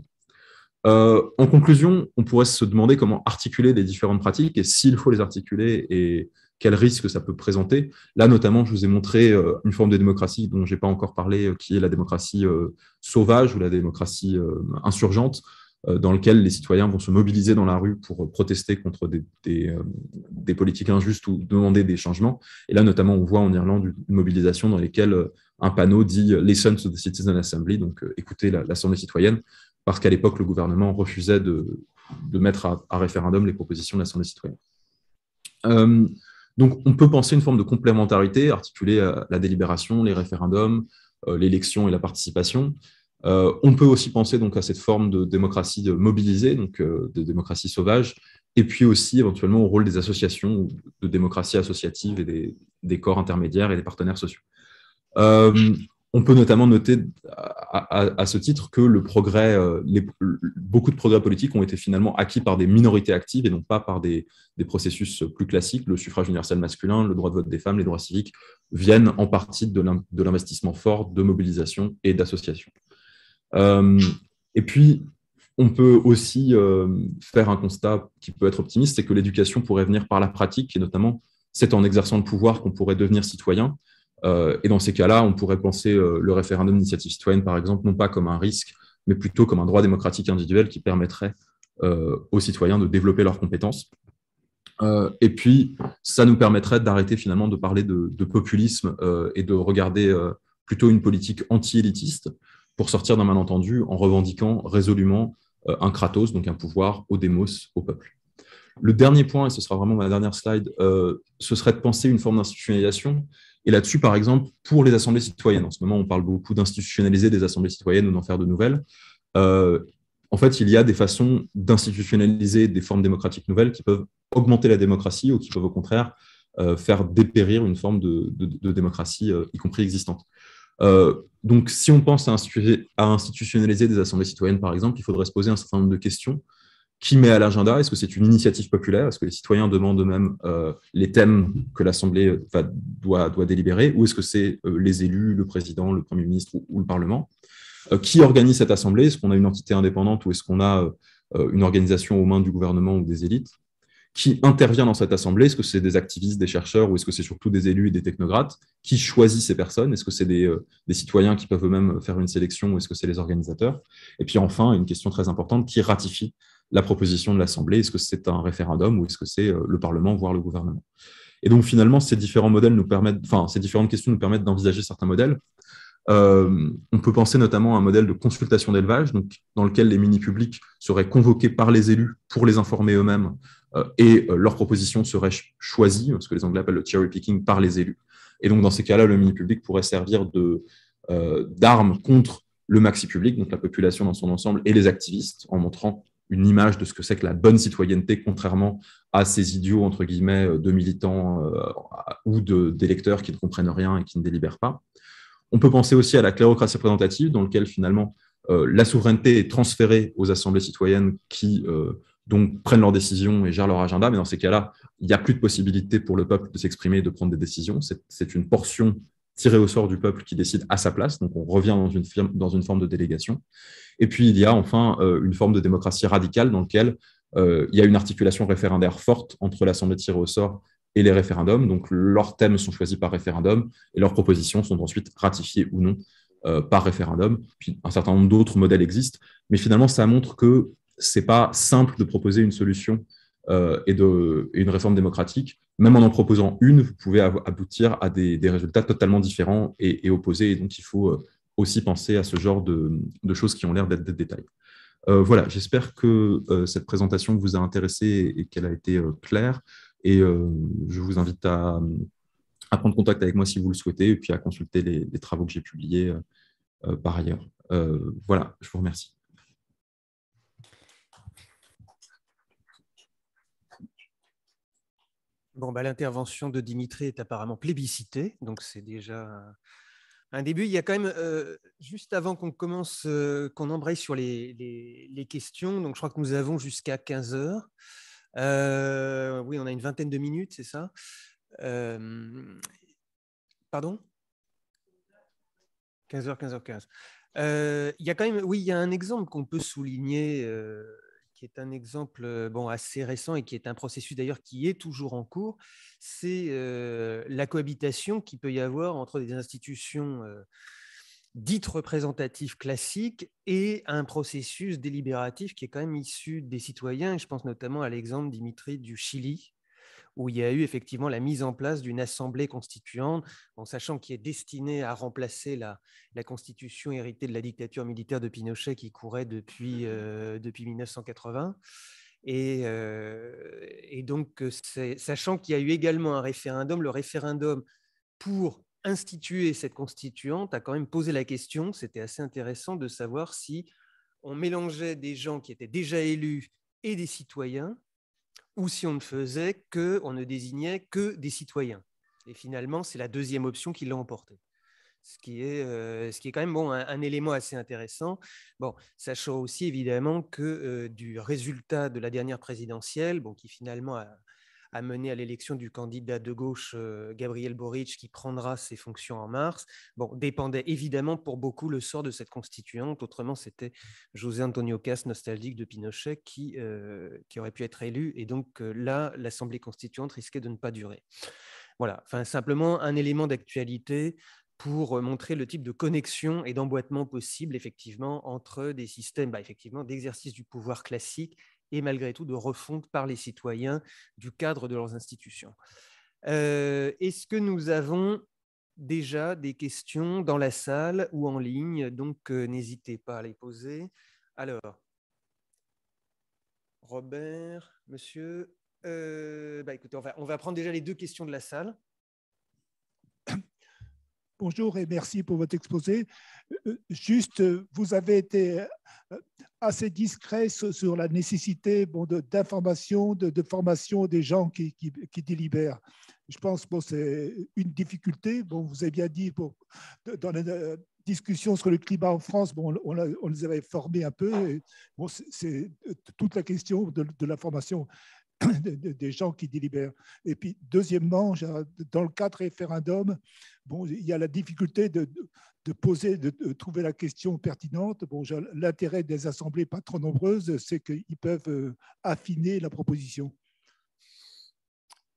Speaker 3: En conclusion, on pourrait se demander comment articuler les différentes pratiques et s'il faut les articuler et quels risques ça peut présenter. Là, notamment, je vous ai montré une forme de démocratie dont je n'ai pas encore parlé, qui est la démocratie sauvage ou la démocratie insurgente, dans lequel les citoyens vont se mobiliser dans la rue pour protester contre des politiques injustes ou demander des changements. Et là, notamment, on voit en Irlande une mobilisation dans laquelle un panneau dit « Listen to the Citizen Assembly », donc écoutez l'Assemblée citoyenne, parce qu'à l'époque, le gouvernement refusait de mettre à référendum les propositions de l'Assemblée citoyenne. Donc, on peut penser une forme de complémentarité, articuler la délibération, les référendums, l'élection et la participation. On peut aussi penser donc à cette forme de démocratie mobilisée, donc de démocratie sauvage, et puis aussi éventuellement au rôle des associations de démocratie associative et des corps intermédiaires et des partenaires sociaux. On peut notamment noter à ce titre que beaucoup de progrès politiques ont été finalement acquis par des minorités actives et non pas par des processus plus classiques. Le suffrage universel masculin, le droit de vote des femmes, les droits civiques viennent en partie de l'investissement fort de mobilisation et d'association. Et puis, on peut aussi faire un constat qui peut être optimiste, c'est que l'éducation pourrait venir par la pratique, et notamment, c'est en exerçant le pouvoir qu'on pourrait devenir citoyen. Et dans ces cas-là, on pourrait penser le référendum d'initiative citoyenne, par exemple, non pas comme un risque, mais plutôt comme un droit démocratique individuel qui permettrait aux citoyens de développer leurs compétences. Et puis, ça nous permettrait d'arrêter finalement de parler de populisme et de regarder plutôt une politique anti-élitiste pour sortir d'un malentendu en revendiquant résolument un kratos, donc un pouvoir au démos, au peuple. Le dernier point, et ce sera vraiment ma dernière slide, ce serait de penser une forme d'institutionnalisation. Et là-dessus, par exemple, pour les assemblées citoyennes, en ce moment, on parle beaucoup d'institutionnaliser des assemblées citoyennes ou d'en faire de nouvelles. en fait, il y a des façons d'institutionnaliser des formes démocratiques nouvelles qui peuvent augmenter la démocratie ou qui peuvent au contraire faire dépérir une forme de démocratie, y compris existante. Donc, si on pense à institutionnaliser des assemblées citoyennes, par exemple, il faudrait se poser un certain nombre de questions. Qui met à l'agenda? Est-ce que c'est une initiative populaire? Est-ce que les citoyens demandent eux-mêmes les thèmes que l'Assemblée doit délibérer? Ou est-ce que c'est les élus, le président, le Premier ministre ou le Parlement? Qui organise cette Assemblée? Est-ce qu'on a une entité indépendante ou est-ce qu'on a une organisation aux mains du gouvernement ou des élites? Qui intervient dans cette Assemblée? Est-ce que c'est des activistes, des chercheurs ou est-ce que c'est surtout des élus et des technocrates? Qui choisit ces personnes? Est-ce que c'est des citoyens qui peuvent eux-mêmes faire une sélection ou est-ce que c'est les organisateurs? Et puis enfin, une question très importante, qui ratifie la proposition de l'Assemblée? Est-ce que c'est un référendum ou est-ce que c'est le Parlement, voire le gouvernement? Et donc finalement, ces différents modèles nous permettent, enfin, ces différentes questions nous permettent d'envisager certains modèles. On peut penser notamment à un modèle de consultation d'élevage, donc, dans lequel les mini-publics seraient convoqués par les élus pour les informer eux-mêmes et leurs propositions seraient choisies, ce que les Anglais appellent le cherry picking, par les élus. Et donc, dans ces cas-là, le mini-public pourrait servir d'arme contre le maxi-public, donc la population dans son ensemble, et les activistes, en montrant une image de ce que c'est que la bonne citoyenneté, contrairement à ces idiots, entre guillemets, de militants ou d'électeurs qui ne comprennent rien et qui ne délibèrent pas. On peut penser aussi à la clérocratie représentative, dans laquelle finalement la souveraineté est transférée aux assemblées citoyennes qui donc prennent leurs décisions et gèrent leur agenda. Mais dans ces cas-là, il n'y a plus de possibilité pour le peuple de s'exprimer et de prendre des décisions. C'est une portion tirée au sort du peuple qui décide à sa place. Donc on revient dans une forme de délégation. Et puis il y a enfin une forme de démocratie radicale dans laquelle il y a une articulation référendaire forte entre l'assemblée tirée au sort et les référendums. Donc, leurs thèmes sont choisis par référendum et leurs propositions sont ensuite ratifiées ou non par référendum. Puis, un certain nombre d'autres modèles existent, mais finalement, ça montre que ce n'est pas simple de proposer une solution et une réforme démocratique. Même en proposant une, vous pouvez aboutir à des résultats totalement différents et opposés. Et donc, il faut aussi penser à ce genre de choses qui ont l'air d'être des détails. Voilà, j'espère que cette présentation vous a intéressé et qu'elle a été claire. Et je vous invite à prendre contact avec moi si vous le souhaitez, et puis à consulter les travaux que j'ai publiés par ailleurs. Voilà, je vous remercie.
Speaker 2: Bon, bah, l'intervention de Dimitri est apparemment plébiscitée, donc c'est déjà un début. Il y a quand même, juste avant qu'on commence, qu'on embraye sur les questions, donc je crois que nous avons jusqu'à 15 heures. Oui, on a une vingtaine de minutes, c'est ça? Pardon? 15h, 15h15. Il y a quand même, oui, il y a un exemple qu'on peut souligner, qui est un exemple bon, assez récent et qui est un processus d'ailleurs qui est toujours en cours, c'est la cohabitation qu'il peut y avoir entre des institutions dites représentatives classiques et un processus délibératif qui est quand même issu des citoyens. Et je pense notamment à l'exemple, Dimitri, du Chili, où il y a eu effectivement la mise en place d'une assemblée constituante, en sachant qu'il est destinée à remplacer la constitution héritée de la dictature militaire de Pinochet qui courait depuis 1980. Et donc, sachant qu'il y a eu également un référendum, le référendum pour instituer cette constituante a quand même posé la question, c'était assez intéressant de savoir si on mélangeait des gens qui étaient déjà élus et des citoyens, ou si on ne faisait que, on ne désignait que des citoyens. Et finalement, c'est la deuxième option qui l'a emporté. Ce qui est quand même bon, un élément assez intéressant. Bon, sachant aussi évidemment que du résultat de la dernière présidentielle, bon, qui finalement a mené à l'élection du candidat de gauche Gabriel Boric, qui prendra ses fonctions en mars, bon, dépendait évidemment pour beaucoup le sort de cette constituante. Autrement, c'était José Antonio Cast, nostalgique de Pinochet, qui aurait pu être élu. Et donc là, l'Assemblée constituante risquait de ne pas durer. Voilà, enfin, simplement un élément d'actualité pour montrer le type de connexion et d'emboîtement possible effectivement entre des systèmes effectivement d'exercice du pouvoir classique et malgré tout de refonte par les citoyens du cadre de leurs institutions. Est-ce que nous avons déjà des questions dans la salle ou en ligne? Donc n'hésitez pas à les poser. Alors, Robert, monsieur, écoutez, on va prendre déjà les deux questions de la salle.
Speaker 4: Bonjour et merci pour votre exposé. Juste, vous avez été assez discret sur la nécessité d'information, de formation des gens qui délibèrent. Je pense que c'est une difficulté. Vous avez bien dit, dans la discussion sur le climat en France, on les avait formés un peu. C'est toute la question de la formation des gens qui délibèrent. Et puis, deuxièmement, dans le cadre référendum, il y a la difficulté de trouver la question pertinente. L'intérêt des assemblées pas trop nombreuses, c'est qu'ils peuvent affiner la proposition.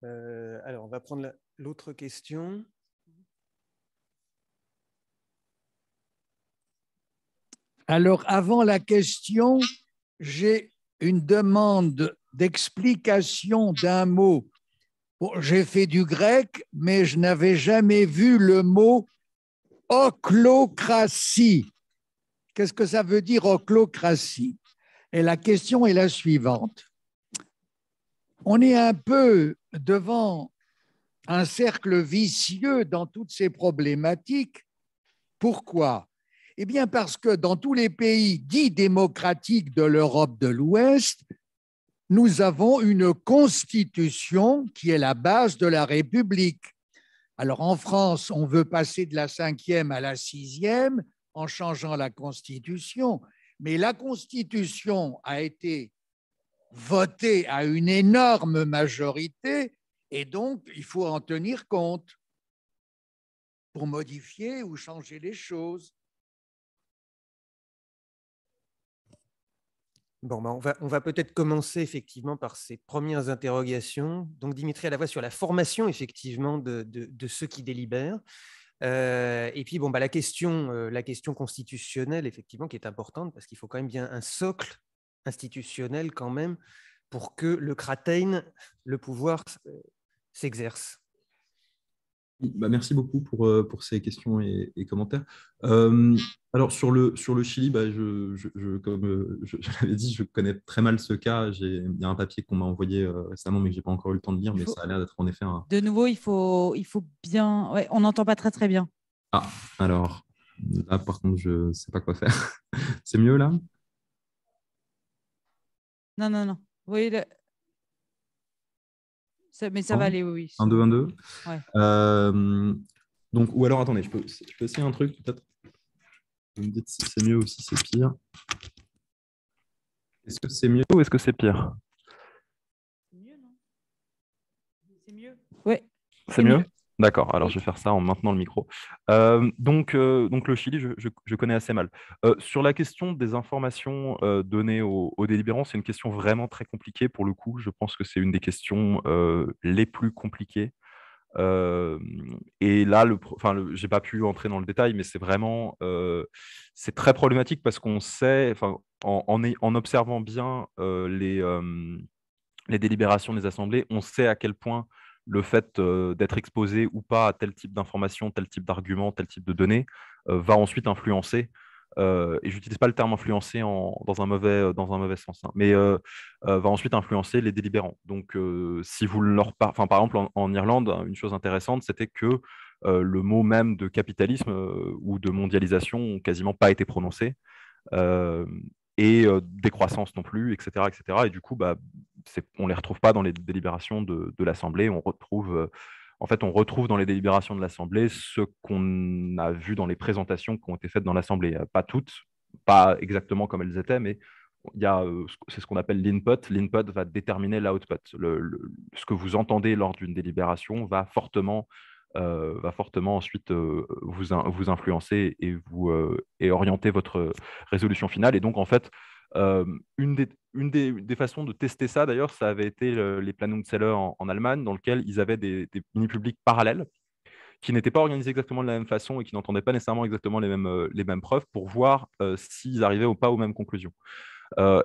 Speaker 2: Alors, on va prendre l'autre question.
Speaker 5: Alors, avant la question, j'ai une demande d'explication d'un mot. J'ai fait du grec, mais je n'avais jamais vu le mot ochlocratie. Qu'est-ce que ça veut dire ochlocratie? Et la question est la suivante. On est un peu devant un cercle vicieux dans toutes ces problématiques. Pourquoi? Eh bien, parce que dans tous les pays dits démocratiques de l'Europe de l'Ouest, nous avons une constitution qui est la base de la République. Alors, en France, on veut passer de la 5e à la 6e en changeant la constitution, mais la constitution a été votée à une énorme majorité et donc il faut en tenir compte pour modifier ou changer les choses.
Speaker 2: Bon, on va peut-être commencer effectivement par ces premières interrogations. Donc, Dimitri, à la fois sur la formation effectivement de ceux qui délibèrent, et puis la question constitutionnelle effectivement qui est importante parce qu'il faut quand même bien un socle institutionnel quand même pour que le Kratein, le pouvoir, s'exerce.
Speaker 3: Merci beaucoup pour ces questions et commentaires. Alors, sur le Chili, comme je l'avais dit, je connais très mal ce cas. Il y a un papier qu'on m'a envoyé récemment, mais que je n'ai pas encore eu le temps de lire, mais ça a l'air d'être en effet un…
Speaker 1: De nouveau, il faut bien… Ouais, on n'entend pas très, très bien.
Speaker 3: Ah, alors, là, par contre, je ne sais pas quoi faire. C'est mieux, là?
Speaker 1: Non. Oui, mais ça va aller, oui.
Speaker 3: 1, 2, 1, 2.
Speaker 1: Ouais.
Speaker 3: Donc, ou alors, attendez, je peux essayer un truc, peut-être. Vous me dites si c'est mieux ou si c'est pire. Est-ce que c'est mieux ou est-ce que c'est pire?
Speaker 1: C'est mieux, non? C'est mieux. Oui.
Speaker 3: C'est mieux? D'accord, alors je vais faire ça en maintenant le micro. Donc le Chili, je connais assez mal. Sur la question des informations données aux délibérants, c'est une question vraiment très compliquée pour le coup. Je pense que c'est une des questions les plus compliquées. Et là, je n'ai pas pu entrer dans le détail, mais c'est vraiment c'est très problématique parce qu'on sait, en observant bien les délibérations des assemblées, on sait à quel point le fait d'être exposé ou pas à tel type d'informations, tel type d'arguments, tel type de données va ensuite influencer, et je n'utilise pas le terme influencer dans un mauvais sens, hein, mais va ensuite influencer les délibérants. Donc, si vous leur par exemple, en Irlande, une chose intéressante, c'était que le mot même de capitalisme ou de mondialisation n'a quasiment pas été prononcé. Et décroissance non plus, etc., etc. Et du coup, on ne les retrouve pas dans les délibérations de l'Assemblée. On retrouve dans les délibérations de l'Assemblée ce qu'on a vu dans les présentations qui ont été faites dans l'Assemblée. Pas toutes, pas exactement comme elles étaient, mais c'est ce qu'on appelle l'input. L'input va déterminer l'output. Ce que vous entendez lors d'une délibération va fortement ensuite vous influencer et orienter votre résolution finale. Et donc, en fait, une des façons de tester ça, d'ailleurs, ça avait été les Planungzelle en Allemagne, dans lequel ils avaient des mini-publics parallèles qui n'étaient pas organisés exactement de la même façon et qui n'entendaient pas nécessairement exactement les mêmes preuves pour voir s'ils arrivaient ou pas aux mêmes conclusions.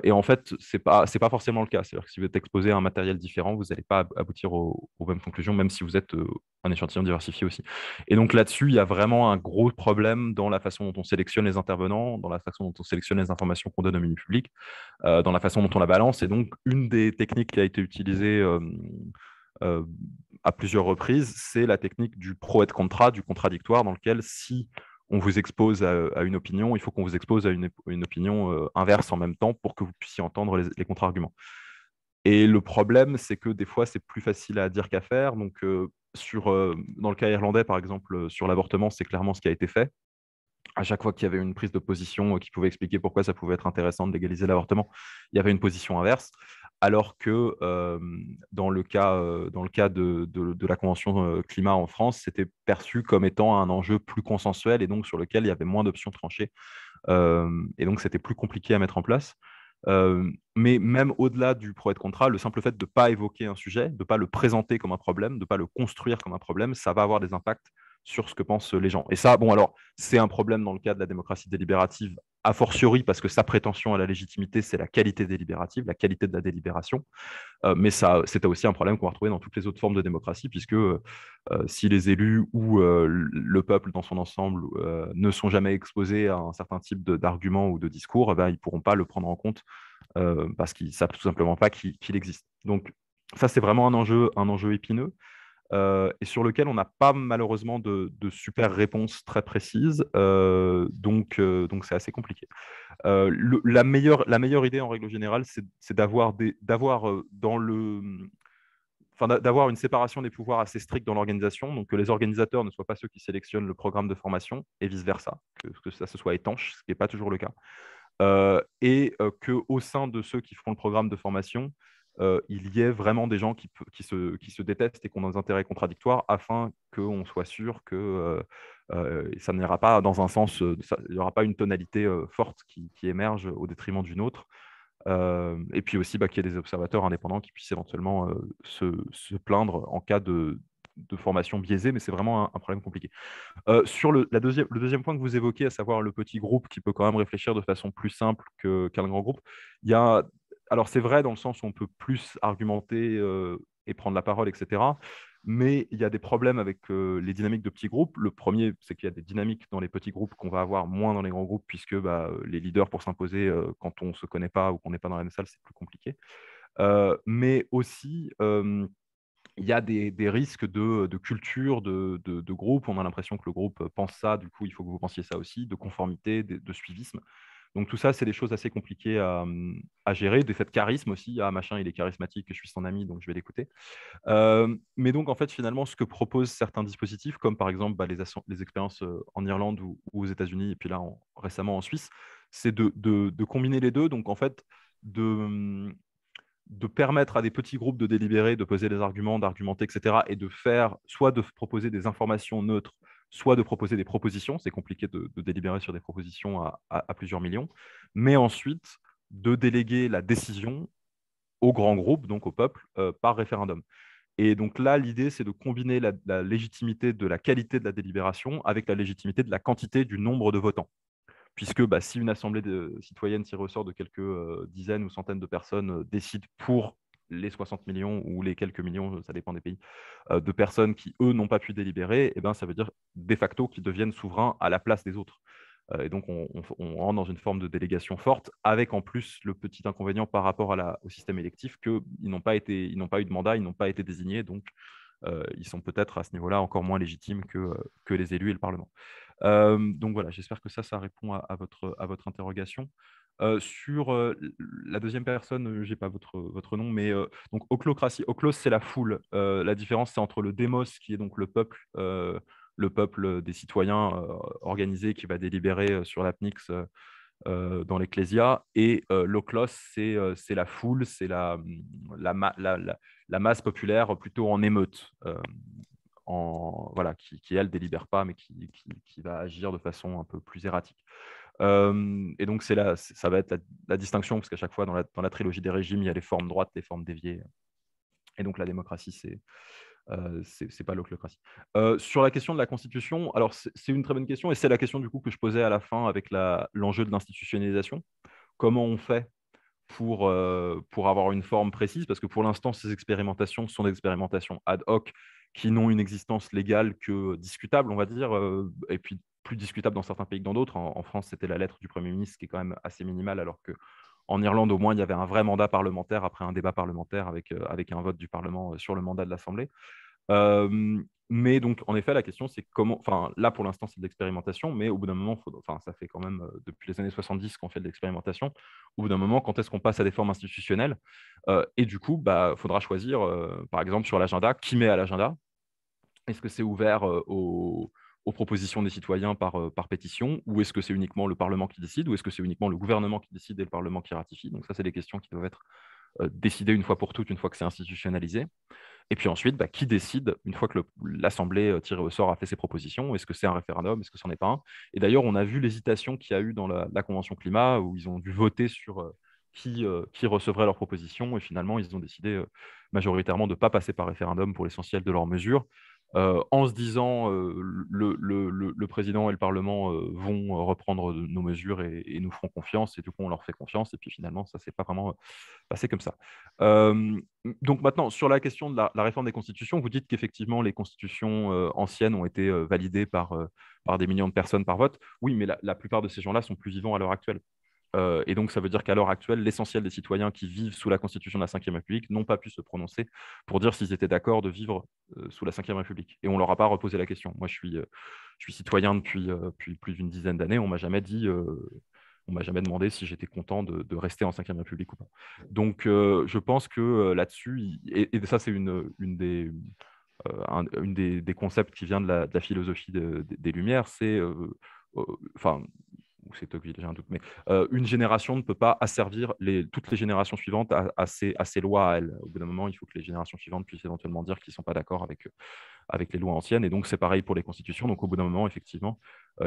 Speaker 3: Et en fait, ce n'est pas forcément le cas. C'est-à-dire que si vous êtes exposé à un matériel différent, vous n'allez pas aboutir aux mêmes conclusions, même si vous êtes un échantillon diversifié aussi. Et donc là-dessus, il y a vraiment un gros problème dans la façon dont on sélectionne les intervenants, dans la façon dont on sélectionne les informations qu'on donne au milieu public, dans la façon dont on la balance. Et donc, une des techniques qui a été utilisée à plusieurs reprises, c'est la technique du pro et contra, du contradictoire, dans lequel si on vous expose à une opinion, il faut qu'on vous expose à une opinion inverse en même temps pour que vous puissiez entendre les contre-arguments. Et le problème, c'est que des fois, c'est plus facile à dire qu'à faire. Donc, dans le cas irlandais, par exemple, sur l'avortement, c'est clairement ce qui a été fait. À chaque fois qu'il y avait une prise de position qui pouvait expliquer pourquoi ça pouvait être intéressant de légaliser l'avortement, il y avait une position inverse. Alors que dans le cas de la Convention climat en France, c'était perçu comme étant un enjeu plus consensuel et donc sur lequel il y avait moins d'options tranchées. Et donc, c'était plus compliqué à mettre en place. Mais même au-delà du pro et de contra, le simple fait de ne pas évoquer un sujet, de ne pas le présenter comme un problème, de ne pas le construire comme un problème, ça va avoir des impacts sur ce que pensent les gens. Et ça, bon, alors, c'est un problème dans le cas de la démocratie délibérative, a fortiori parce que sa prétention à la légitimité, c'est la qualité délibérative, la qualité de la délibération. Mais c'était aussi un problème qu'on va retrouver dans toutes les autres formes de démocratie, puisque si les élus ou le peuple dans son ensemble ne sont jamais exposés à un certain type d'arguments ou de discours, ils ne pourront pas le prendre en compte parce qu'ils ne savent tout simplement pas qu'il existe. Donc ça, c'est vraiment un enjeu épineux. Et sur lequel on n'a pas malheureusement de super réponses très précises, donc c'est assez compliqué. La meilleure idée en règle générale, c'est d'avoir d'avoir une séparation des pouvoirs assez stricte dans l'organisation, donc que les organisateurs ne soient pas ceux qui sélectionnent le programme de formation et vice-versa, que ça se soit étanche, ce qui n'est pas toujours le cas. Et qu'au sein de ceux qui font le programme de formation, il y ait vraiment des gens qui se détestent et qui ont des intérêts contradictoires afin qu'on soit sûr que ça n'ira pas dans un sens, il n'y aura pas une tonalité forte qui émerge au détriment d'une autre. Et puis aussi qu'il y ait des observateurs indépendants qui puissent éventuellement se plaindre en cas de formation biaisée, mais c'est vraiment un problème compliqué. Sur le deuxième point que vous évoquez, à savoir le petit groupe qui peut quand même réfléchir de façon plus simple qu'un grand groupe, alors c'est vrai dans le sens où on peut plus argumenter et prendre la parole, etc. Mais il y a des problèmes avec les dynamiques de petits groupes. Le premier, c'est qu'il y a des dynamiques dans les petits groupes qu'on va avoir moins dans les grands groupes, puisque les leaders, pour s'imposer quand on ne se connaît pas ou qu'on n'est pas dans la même salle, c'est plus compliqué. Mais aussi, il y a des risques de culture, de groupe. On a l'impression que le groupe pense ça, du coup, il faut que vous pensiez ça aussi, de conformité, de suivisme. Donc tout ça, c'est des choses assez compliquées à gérer, des faits de charisme aussi. Ah, machin, il est charismatique, je suis son ami, donc je vais l'écouter. Mais donc, en fait, finalement, ce que proposent certains dispositifs, comme par exemple les expériences en Irlande ou aux États-Unis, et puis là, récemment en Suisse, c'est de combiner les deux. Donc, en fait, de permettre à des petits groupes de délibérer, de poser des arguments, d'argumenter, etc., et de faire, soit de proposer des informations neutres, soit de proposer des propositions. C'est compliqué de délibérer sur des propositions à plusieurs millions. Mais ensuite, de déléguer la décision au grand groupe, donc au peuple, par référendum. Et donc là, l'idée, c'est de combiner la légitimité de la qualité de la délibération avec la légitimité de la quantité du nombre de votants. Puisque si une assemblée citoyenne tirée au sort de quelques dizaines ou centaines de personnes décide pour les 60 millions ou les quelques millions, ça dépend des pays, de personnes qui, eux, n'ont pas pu délibérer, ça veut dire de facto qu'ils deviennent souverains à la place des autres. Et donc, on rentre dans une forme de délégation forte, avec en plus le petit inconvénient par rapport au système électif qu'ils n'ont pas eu de mandat, ils n'ont pas été désignés, donc ils sont peut-être à ce niveau-là encore moins légitimes que les élus et le Parlement. Donc voilà, j'espère que ça répond à votre interrogation. Sur la deuxième personne, je n'ai pas votre nom, mais donc ochlocratie. Ochlos, c'est la foule. La différence, c'est entre le démos, qui est donc le peuple des citoyens organisés qui va délibérer sur l'APNIX dans l'Ecclésia, et l'okhlos, c'est la foule, c'est la masse populaire plutôt en émeute. Voilà, qui elle, délibère pas, mais qui va agir de façon un peu plus erratique. Et donc, ça va être la distinction, parce qu'à chaque fois, dans la trilogie des régimes, il y a les formes droites, les formes déviées. Et donc, la démocratie, c'est pas l'ochlocratie. Sur la question de la Constitution, alors c'est une très bonne question, et c'est la question du coup que je posais à la fin avec l'enjeu de l'institutionnalisation. Comment on fait pour avoir une forme précise, parce que pour l'instant, ces expérimentations sont des expérimentations ad hoc qui n'ont une existence légale que discutable, on va dire, et puis plus discutable dans certains pays que dans d'autres. En France, c'était la lettre du Premier ministre qui est quand même assez minimale, alors qu'en Irlande, au moins, il y avait un vrai mandat parlementaire après un débat parlementaire avec un vote du Parlement sur le mandat de l'Assemblée. Mais donc, en effet, la question, c'est comment. Enfin, là, pour l'instant, c'est de l'expérimentation, mais au bout d'un moment, enfin, ça fait quand même depuis les années 70 qu'on fait de l'expérimentation. Au bout d'un moment, quand est-ce qu'on passe à des formes institutionnelles? Et du coup, il faudra choisir, par exemple, sur l'agenda, qui met à l'agenda? Est-ce que c'est ouvert aux propositions des citoyens par pétition, ou est-ce que c'est uniquement le Parlement qui décide, ou est-ce que c'est uniquement le gouvernement qui décide et le Parlement qui ratifie? Donc ça, c'est des questions qui doivent être décidées une fois pour toutes, une fois que c'est institutionnalisé. Et puis ensuite, qui décide une fois que l'Assemblée tirée au sort a fait ses propositions? Est-ce que c'est un référendum? Est-ce que c'en est pas un? Et d'ailleurs, on a vu l'hésitation qu'il y a eu dans la Convention climat, où ils ont dû voter sur qui recevrait leurs propositions, et finalement, ils ont décidé majoritairement de ne pas passer par référendum pour l'essentiel de leurs mesures, en se disant le président et le Parlement vont reprendre nos mesures et nous feront confiance, et du coup, on leur fait confiance, et puis finalement, ça ne s'est pas vraiment passé comme ça. Donc maintenant, sur la question de la réforme des constitutions, vous dites qu'effectivement, les constitutions anciennes ont été validées par des millions de personnes par vote. Oui, mais la plupart de ces gens-là sont plus vivants à l'heure actuelle. Et donc, ça veut dire qu'à l'heure actuelle, l'essentiel des citoyens qui vivent sous la Constitution de la Ve République n'ont pas pu se prononcer pour dire s'ils étaient d'accord de vivre sous la Ve République. Et on ne leur a pas reposé la question. Moi, je suis citoyen depuis plus d'une dizaine d'années. On m'a jamais demandé si j'étais content de rester en Ve République ou pas. Donc, je pense que là-dessus, et ça, c'est une des concepts qui vient de la philosophie des Lumières, c'est, enfin, ou c'est Tocqueville, j'ai un doute, mais une génération ne peut pas asservir toutes les générations suivantes à ses lois à elle. Au bout d'un moment, il faut que les générations suivantes puissent éventuellement dire qu'ils ne sont pas d'accord avec les lois anciennes. Et donc, c'est pareil pour les constitutions. Donc, au bout d'un moment, effectivement,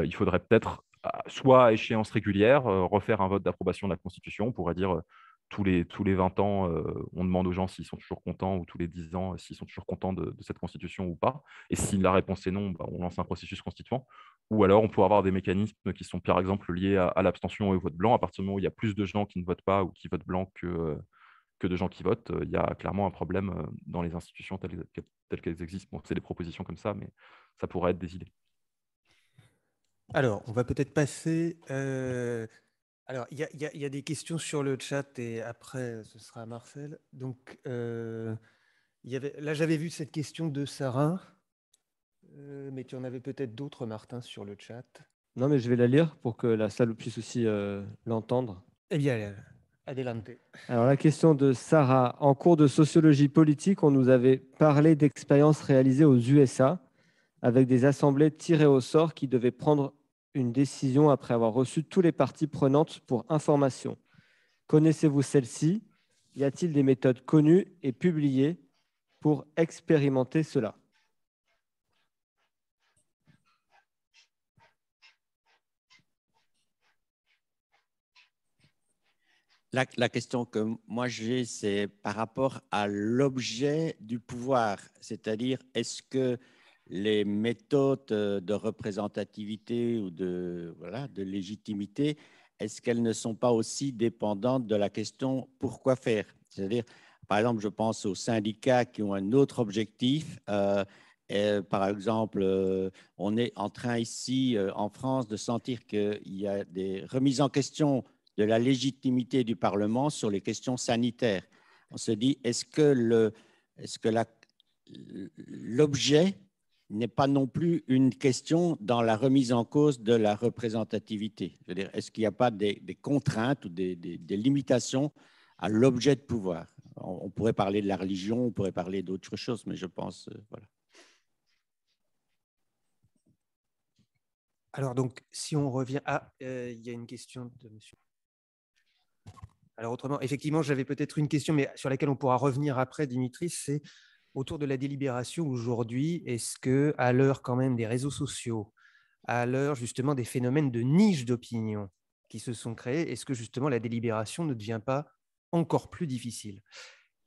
Speaker 3: il faudrait peut-être, soit à échéance régulière, refaire un vote d'approbation de la Constitution. On pourrait dire tous les 20 ans, on demande aux gens s'ils sont toujours contents, ou tous les 10 ans, s'ils sont toujours contents de cette Constitution ou pas. Et si la réponse est non, on lance un processus constituant. Ou alors, on pourrait avoir des mécanismes qui sont, par exemple, liés à l'abstention et au vote blanc. À partir du moment où il y a plus de gens qui ne votent pas ou qui votent blanc que de gens qui votent, il y a clairement un problème dans les institutions telles qu'elles existent. Bon, c'est des propositions comme ça, mais ça pourrait être des idées.
Speaker 2: Alors, on va peut-être passer. Alors, il y a des questions sur le chat, et après, ce sera à Marcel. Donc, là, j'avais vu cette question de Sarah, mais tu en avais peut-être d'autres, Martin, sur le chat.
Speaker 6: Non, mais je vais la lire pour que la salle puisse aussi l'entendre.
Speaker 2: Eh bien, adelante.
Speaker 6: Alors, la question de Sarah. En cours de sociologie politique, on nous avait parlé d'expériences réalisées aux USA avec des assemblées tirées au sort qui devaient prendre une décision après avoir reçu tous les parties prenantes pour information. Connaissez-vous celle-ci? Y a-t-il des méthodes connues et publiées pour expérimenter cela?
Speaker 7: La question que moi j'ai, c'est par rapport à l'objet du pouvoir, c'est-à-dire est-ce que les méthodes de représentativité ou de légitimité, est-ce qu'elles ne sont pas aussi dépendantes de la question pourquoi faire? C'est-à-dire, par exemple, je pense aux syndicats qui ont un autre objectif. Par exemple, on est en train ici en France de sentir qu'il y a des remises en question de la légitimité du Parlement sur les questions sanitaires. On se dit, est-ce que l'objet n'est pas non plus une question dans la remise en cause de la représentativité? Je veux dire, est-ce qu'il n'y a pas des contraintes ou des limitations à l'objet de pouvoir? On pourrait parler de la religion, on pourrait parler d'autres choses, mais je pense, voilà.
Speaker 2: Alors, donc, si on revient... il y a une question de monsieur. Alors, autrement, effectivement, j'avais peut-être une question, mais sur laquelle on pourra revenir après, Dimitri, c'est autour de la délibération aujourd'hui. Est-ce que, à l'heure quand même des réseaux sociaux, à l'heure justement des phénomènes de niche d'opinion qui se sont créés, est-ce que justement la délibération ne devient pas encore plus difficile?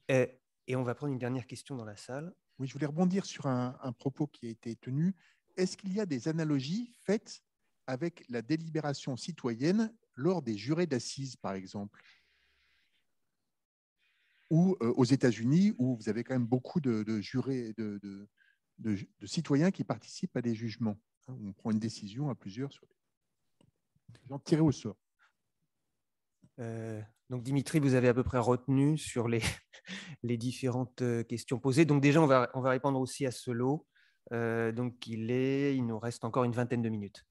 Speaker 2: Et on va prendre une dernière question dans la salle.
Speaker 8: Oui, je voulais rebondir sur un propos qui a été tenu. Est-ce qu'il y a des analogies faites avec la délibération citoyenne lors des jurés d'assises, par exemple, ou aux États-Unis, où vous avez quand même beaucoup de jurés, de citoyens qui participent à des jugements, hein, où on prend une décision à plusieurs sur des gens tirés au sort.
Speaker 2: Donc Dimitri, vous avez à peu près retenu sur les différentes questions posées. Donc déjà, on va répondre aussi à ce lot. Donc il nous reste encore une vingtaine de minutes.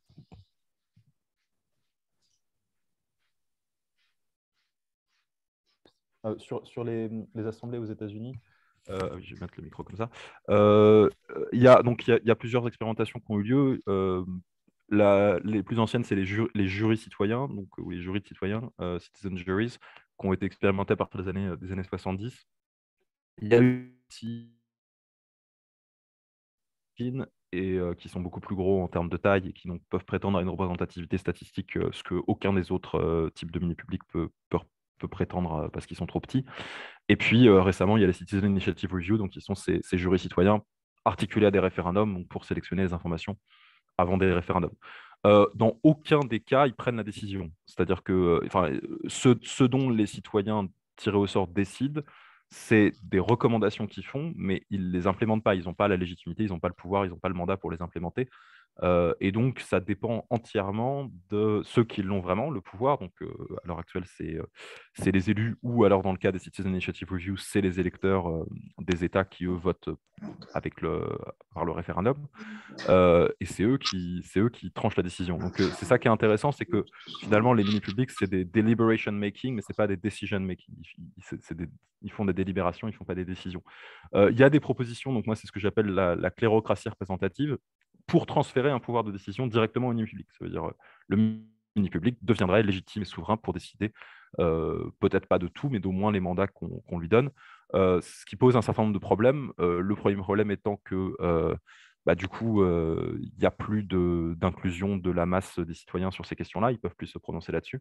Speaker 3: Sur les assemblées aux États-Unis, je vais mettre le micro comme ça. Il y a plusieurs expérimentations qui ont eu lieu. Les plus anciennes, c'est les jurys citoyens, donc ou les jurys de citoyens, citizen juries, qui ont été expérimentés à partir des années 70. Il y a eu aussi et qui sont beaucoup plus gros en termes de taille et qui donc peuvent prétendre à une représentativité statistique, ce qu'aucun des autres types de mini-publics peut prétendre parce qu'ils sont trop petits. Et puis récemment, il y a les Citizen Initiative Review, donc qui sont ces jurys citoyens articulés à des référendums donc pour sélectionner les informations avant des référendums. Dans aucun des cas, ils prennent la décision. C'est-à-dire que ce dont les citoyens tirés au sort décident, c'est des recommandations qu'ils font, mais ils ne les implémentent pas. Ils n'ont pas la légitimité, ils n'ont pas le pouvoir, ils n'ont pas le mandat pour les implémenter. Et donc, ça dépend entièrement de ceux qui l'ont vraiment, le pouvoir. Donc, à l'heure actuelle, c'est les élus, ou alors dans le cas des Citizen Initiative Review, c'est les électeurs des États qui, eux, votent par le référendum. Et c'est eux qui tranchent la décision. Donc, c'est ça qui est intéressant, c'est que finalement, les mini-publics, c'est des deliberation making, mais ce n'est pas des decision making. Ils font des délibérations, ils ne font pas des décisions. Il y a des propositions, donc moi, c'est ce que j'appelle la clérocratie représentative, pour transférer un pouvoir de décision directement au mini-public. Ça veut dire le mini-public deviendrait légitime et souverain pour décider, peut-être pas de tout, mais d'au moins les mandats qu'on lui donne. Ce qui pose un certain nombre de problèmes. Le premier problème étant que du coup, il n'y a plus d'inclusion de la masse des citoyens sur ces questions-là, ils ne peuvent plus se prononcer là-dessus.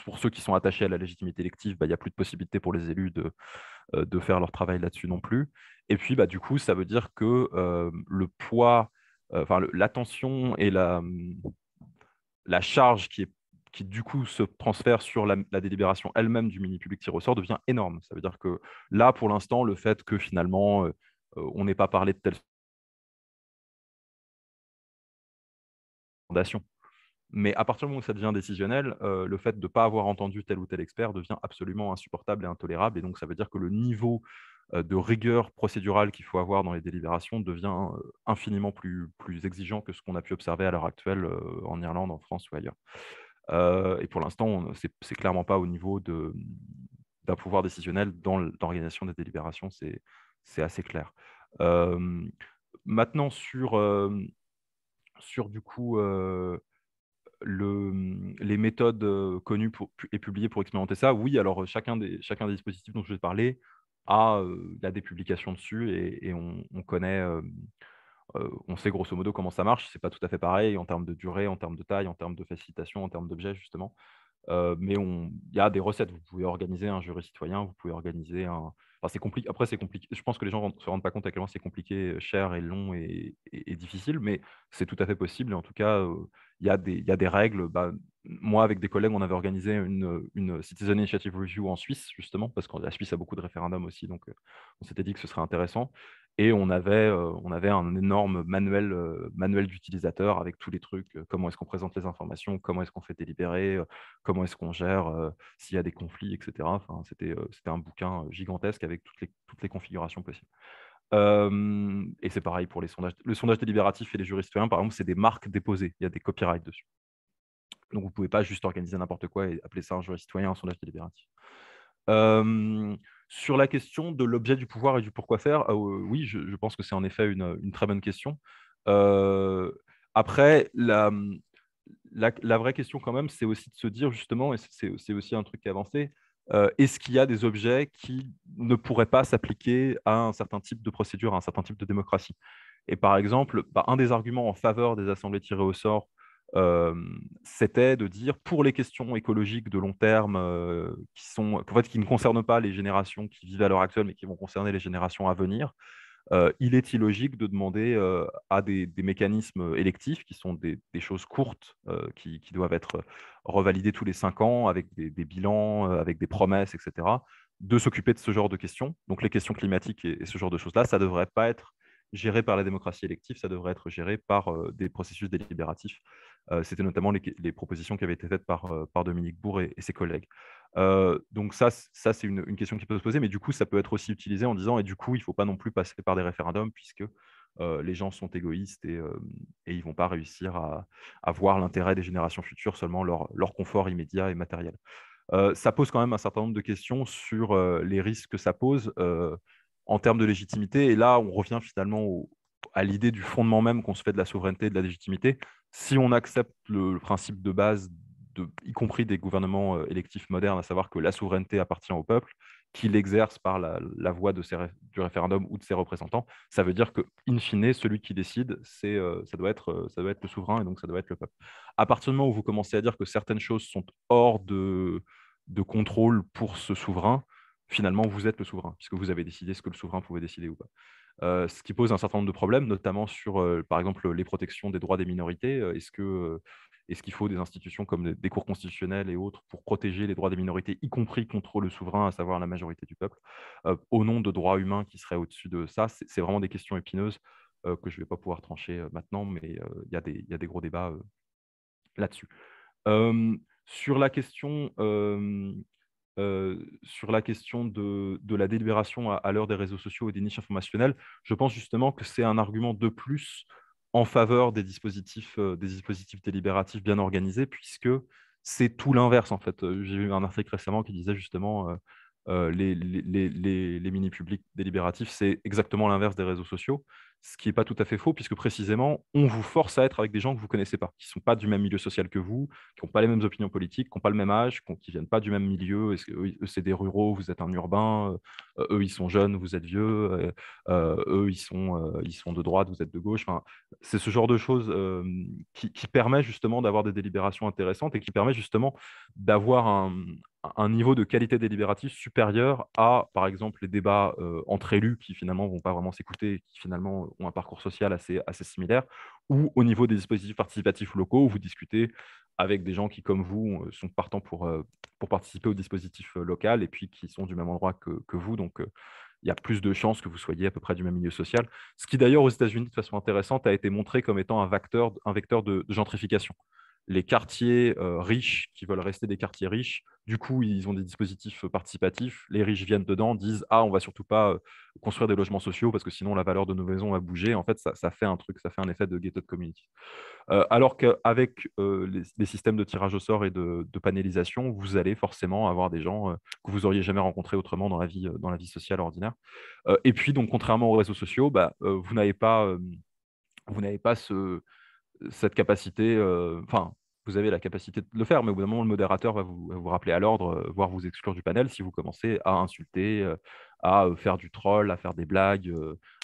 Speaker 3: Pour ceux qui sont attachés à la légitimité élective, il n'y a plus de possibilité pour les élus de faire leur travail là-dessus non plus. Et puis, du coup, ça veut dire que le poids, l'attention et la charge qui du coup se transfère sur la délibération elle-même du mini-public tiré au sort devient énorme. Ça veut dire que là, pour l'instant, le fait que finalement, on n'ait pas parlé de telle fondation. Mais à partir du moment où ça devient décisionnel, le fait de ne pas avoir entendu tel ou tel expert devient absolument insupportable et intolérable. Et donc, ça veut dire que le niveau de rigueur procédurale qu'il faut avoir dans les délibérations devient infiniment plus exigeant que ce qu'on a pu observer à l'heure actuelle en Irlande, en France ou ailleurs. Et pour l'instant, c'est clairement pas au niveau d'un pouvoir décisionnel dans l'organisation des délibérations, c'est assez clair. Maintenant, sur du coup les méthodes connues et publiées pour expérimenter ça, oui, alors chacun des dispositifs dont je vais parler a des publications dessus et on connaît, on sait grosso modo comment ça marche. C'est pas tout à fait pareil en termes de durée, en termes de taille, en termes de facilitation, en termes d'objets, justement. Mais il y a des recettes. Vous pouvez organiser un jury citoyen, vous pouvez organiser un. Enfin, c'est compliqué. Après, c'est compliqué. Je pense que les gens ne se rendent pas compte à quel point c'est compliqué, cher et long et difficile, mais c'est tout à fait possible. Et en tout cas, il y a des règles. Moi, avec des collègues, on avait organisé une Citizen Initiative Review en Suisse, justement, parce que la Suisse a beaucoup de référendums aussi. Donc, on s'était dit que ce serait intéressant. Et on avait un énorme manuel d'utilisateur avec tous les trucs. Comment est-ce qu'on présente les informations, comment est-ce qu'on fait délibérer, comment est-ce qu'on gère s'il y a des conflits, etc. Enfin, c'était un bouquin gigantesque avec toutes les configurations possibles. Et c'est pareil pour les sondages. Le sondage délibératif et les jurys citoyens, par exemple, c'est des marques déposées. Il y a des copyrights dessus. Donc, vous ne pouvez pas juste organiser n'importe quoi et appeler ça un jury citoyen, un sondage délibératif. Sur la question de l'objet du pouvoir et du pourquoi faire, oui, je pense que c'est en effet une très bonne question. Après, la vraie question quand même, c'est aussi de se dire justement, et c'est aussi un truc qui est avancé, est-ce qu'il y a des objets qui ne pourraient pas s'appliquer à un certain type de procédure, à un certain type de démocratie? Et par exemple, un des arguments en faveur des assemblées tirées au sort, c'était de dire pour les questions écologiques de long terme qui ne concernent pas les générations qui vivent à l'heure actuelle, mais qui vont concerner les générations à venir, il est illogique de demander à des mécanismes électifs qui sont des choses courtes qui doivent être revalidées tous les 5 ans avec des bilans, avec des promesses, etc., de s'occuper de ce genre de questions. Donc les questions climatiques et ce genre de choses-là, ça ne devrait pas être géré par la démocratie élective, ça devrait être géré par des processus délibératifs. C'était notamment les propositions qui avaient été faites par Dominique Bourg et ses collègues. Donc ça c'est une question qui peut se poser, mais du coup, ça peut être aussi utilisé en disant, et du coup, il ne faut pas non plus passer par des référendums, puisque les gens sont égoïstes et ils ne vont pas réussir à voir l'intérêt des générations futures, seulement leur confort immédiat et matériel. Ça pose quand même un certain nombre de questions sur les risques que ça pose en termes de légitimité. Et là, on revient finalement à l'idée du fondement même qu'on se fait de la souveraineté et de la légitimité. Si on accepte le principe de base, y compris des gouvernements électifs modernes, à savoir que la souveraineté appartient au peuple, qu'il exerce par la voie du référendum ou de ses représentants, ça veut dire que, in fine, celui qui décide, ça doit être le souverain, et donc ça doit être le peuple. À partir du moment où vous commencez à dire que certaines choses sont hors de contrôle pour ce souverain, finalement, vous êtes le souverain, puisque vous avez décidé ce que le souverain pouvait décider ou pas. Ce qui pose un certain nombre de problèmes, notamment sur, par exemple, les protections des droits des minorités. Est-ce qu'il faut des institutions comme des cours constitutionnels et autres pour protéger les droits des minorités, y compris contre le souverain, à savoir la majorité du peuple, au nom de droits humains qui seraient au-dessus de ça? C'est vraiment des questions épineuses que je ne vais pas pouvoir trancher maintenant, mais il y a des gros débats là-dessus. Sur la question de la délibération à l'heure des réseaux sociaux et des niches informationnelles, je pense justement que c'est un argument de plus en faveur des dispositifs délibératifs bien organisés, puisque c'est tout l'inverse en fait. J'ai vu un article récemment qui disait justement les mini-publics délibératifs, c'est exactement l'inverse des réseaux sociaux, ce qui n'est pas tout à fait faux, puisque précisément, on vous force à être avec des gens que vous ne connaissez pas, qui ne sont pas du même milieu social que vous, qui n'ont pas les mêmes opinions politiques, qui n'ont pas le même âge, qui ne viennent pas du même milieu. Eux, c'est des ruraux, vous êtes un urbain. Eux, ils sont jeunes, vous êtes vieux. Eux, ils sont de droite, vous êtes de gauche. Enfin, c'est ce genre de choses qui permet justement d'avoir des délibérations intéressantes et qui permet justement d'avoir un niveau de qualité délibérative supérieur à, par exemple, les débats entre élus qui finalement ne vont pas vraiment s'écouter, qui finalement ont un parcours social assez similaire, ou au niveau des dispositifs participatifs locaux où vous discutez avec des gens qui, comme vous, sont partants pour participer au dispositif local et puis qui sont du même endroit que vous. Donc, il y a plus de chances que vous soyez à peu près du même milieu social. Ce qui, d'ailleurs, aux États-Unis, de façon intéressante, a été montré comme étant un vecteur de gentrification. Les quartiers riches qui veulent rester des quartiers riches, du coup, ils ont des dispositifs participatifs. Les riches viennent dedans, disent ah, on va surtout pas construire des logements sociaux parce que sinon la valeur de nos maisons va bouger. En fait, ça fait ça fait un effet de gated community. Alors qu'avec les systèmes de tirage au sort et de panélisation, vous allez forcément avoir des gens que vous auriez jamais rencontrés autrement dans la vie sociale ordinaire. Et puis, donc, contrairement aux réseaux sociaux, vous n'avez pas cette capacité, enfin, vous avez la capacité de le faire, mais au bout d'un moment, le modérateur va vous rappeler à l'ordre, voire vous exclure du panel si vous commencez à insulter, à faire du troll, à faire des blagues,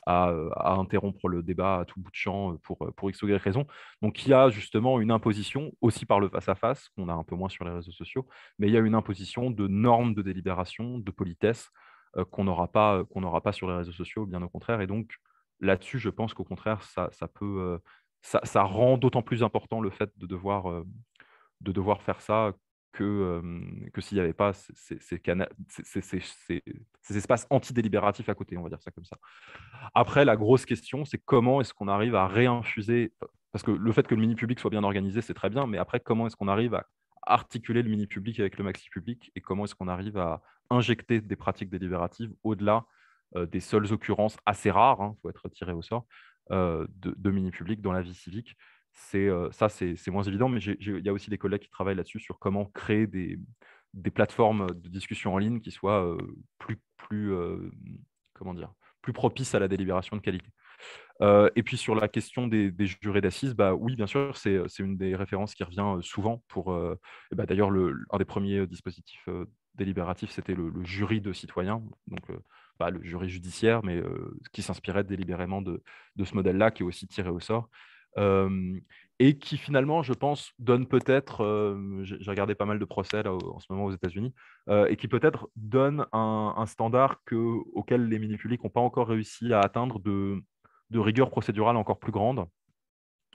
Speaker 3: à interrompre le débat à tout bout de champ pour X ou Y raison. Donc, il y a justement une imposition, aussi par le face-à-face, qu'on a un peu moins sur les réseaux sociaux, mais il y a une imposition de normes de délibération, de politesse, qu'on n'aura pas sur les réseaux sociaux, bien au contraire. Et donc, là-dessus, je pense qu'au contraire, ça peut ça rend d'autant plus important le fait de devoir faire ça que s'il n'y avait pas ces espaces antidélibératifs à côté, on va dire ça comme ça. Après, la grosse question, c'est comment est-ce qu'on arrive à réinfuser, parce que le fait que le mini-public soit bien organisé, c'est très bien, mais après, comment est-ce qu'on arrive à articuler le mini-public avec le maxi-public et comment est-ce qu'on arrive à injecter des pratiques délibératives au-delà des seules occurrences assez rares, il faut être tiré au sort, de mini-public dans la vie civique. C'est moins évident, mais il y a aussi des collègues qui travaillent là-dessus sur comment créer des plateformes de discussion en ligne qui soient comment dire, plus propices à la délibération de qualité. Et puis sur la question des jurés d'assises, oui, bien sûr, c'est une des références qui revient souvent pour. D'ailleurs, un des premiers dispositifs délibératifs, c'était le jury de citoyens, donc le jury judiciaire, mais qui s'inspirait délibérément de ce modèle-là, qui est aussi tiré au sort. Et qui finalement, je pense, donne peut-être, j'ai regardé pas mal de procès là, en ce moment aux États-Unis, et qui peut-être donne un standard auquel les mini-publics n'ont pas encore réussi à atteindre de rigueur procédurale encore plus grande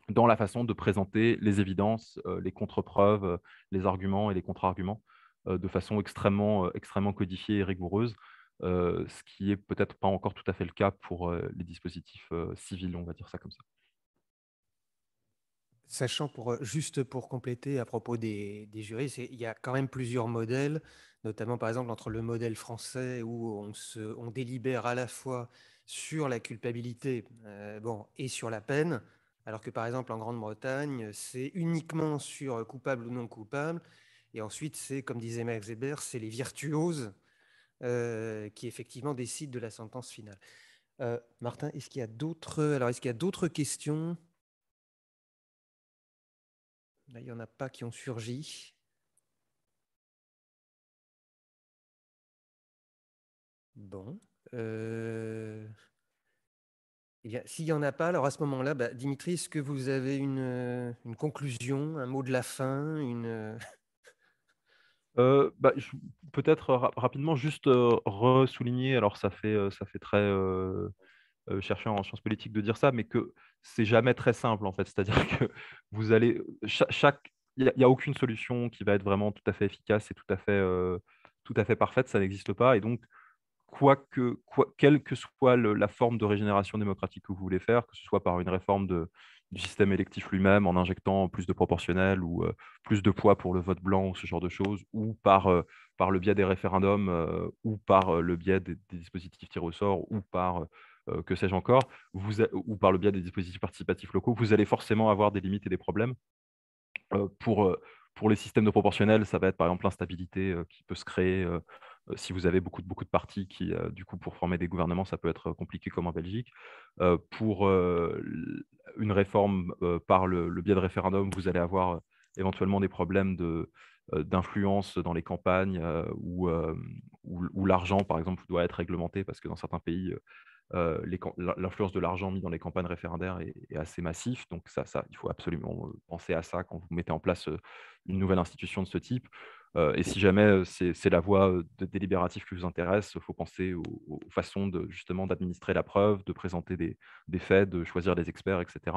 Speaker 3: dans la façon de présenter les évidences, les contre-preuves, les arguments et les contre-arguments de façon extrêmement codifiée et rigoureuse, ce qui est peut-être pas encore tout à fait le cas pour les dispositifs civils, on va dire ça comme ça.
Speaker 2: Sachant, juste pour compléter à propos des jurys, il y a quand même plusieurs modèles notamment par exemple entre le modèle français où on délibère à la fois sur la culpabilité et sur la peine, alors que par exemple en Grande-Bretagne, c'est uniquement sur coupable ou non coupable. Et ensuite, c'est, comme disait Max Weber, c'est les virtuoses qui effectivement décident de la sentence finale. Martin, est-ce qu'il y a d'autres questions? Là, il n'y en a pas qui ont surgi. Bon. S'il n'y en a pas, alors à ce moment-là, Dimitri, est-ce que vous avez une conclusion, un mot de la fin,
Speaker 3: Peut-être rapidement juste ressouligner, alors ça fait très chercheur en sciences politiques de dire ça, mais que c'est jamais très simple en fait. C'est-à-dire que vous allez il n'y a aucune solution qui va être vraiment tout à fait efficace et tout à fait parfaite, ça n'existe pas. Et donc, quelle que soit la forme de régénération démocratique que vous voulez faire, que ce soit par une réforme du système électif lui-même, en injectant plus de proportionnel ou plus de poids pour le vote blanc ou ce genre de choses, ou par le biais des référendums, ou par le biais des dispositifs tirés au sort, ou par que sais-je encore, ou par le biais des dispositifs participatifs locaux, vous allez forcément avoir des limites et des problèmes. Pour les systèmes de proportionnel, ça va être par exemple l'instabilité qui peut se créer si vous avez beaucoup de partis qui, du coup, pour former des gouvernements, ça peut être compliqué comme en Belgique. Pour une réforme par le biais de référendum, vous allez avoir éventuellement des problèmes d'influence dans les campagnes où l'argent, par exemple, doit être réglementé parce que dans certains pays, l'influence de l'argent mis dans les campagnes référendaires est assez massif. Donc il faut absolument penser à ça quand vous mettez en place une nouvelle institution de ce type. Et si jamais c'est la voie délibérative qui vous intéresse, il faut penser aux façons justement d'administrer la preuve, de présenter des faits, de choisir des experts, etc.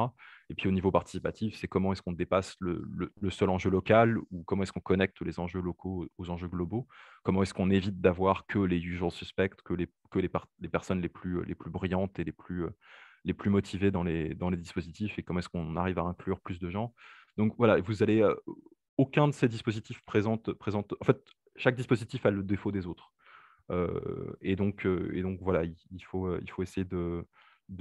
Speaker 3: Et puis au niveau participatif, c'est comment est-ce qu'on dépasse le seul enjeu local ou comment est-ce qu'on connecte les enjeux locaux aux enjeux globaux. Comment est-ce qu'on évite d'avoir que les usual suspects, que les personnes les plus brillantes et les plus motivées dans les dispositifs, et comment est-ce qu'on arrive à inclure plus de gens. Donc voilà, aucun de ces dispositifs présente. En fait, chaque dispositif a le défaut des autres. Et donc voilà, il faut essayer de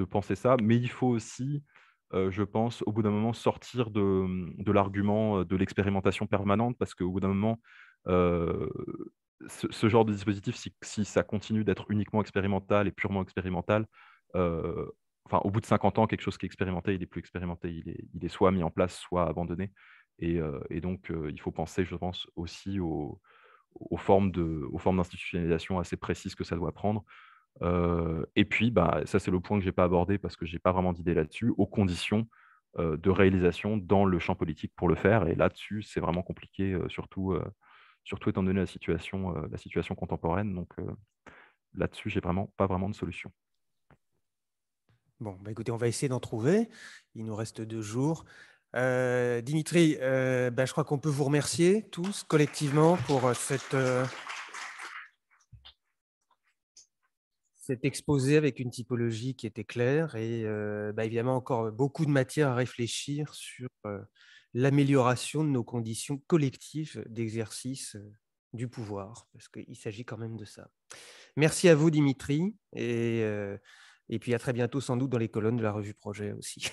Speaker 3: penser ça. Mais il faut aussi, je pense, au bout d'un moment, sortir de l'argument de l'expérimentation permanente, parce qu'au bout d'un moment, ce genre de dispositif, si ça continue d'être uniquement expérimental et purement expérimental, au bout de 50 ans, quelque chose qui est expérimenté, il n'est plus expérimenté, il est soit mis en place, soit abandonné. Et donc, il faut penser, je pense, aussi aux formes d'institutionnalisation assez précises que ça doit prendre. Et puis, ça, c'est le point que je n'ai pas abordé parce que je n'ai pas vraiment d'idée là-dessus, aux conditions de réalisation dans le champ politique pour le faire. Et là-dessus, c'est vraiment compliqué, surtout étant donné la situation contemporaine. Donc, là-dessus, j'ai pas vraiment de solution.
Speaker 2: Bon, écoutez, on va essayer d'en trouver. Il nous reste 2 jours. Dimitri, je crois qu'on peut vous remercier tous collectivement pour cet exposé avec une typologie qui était claire et évidemment encore beaucoup de matière à réfléchir sur l'amélioration de nos conditions collectives d'exercice du pouvoir, parce qu'il s'agit quand même de ça. Merci à vous, Dimitri, et puis à très bientôt sans doute dans les colonnes de la revue Projet aussi.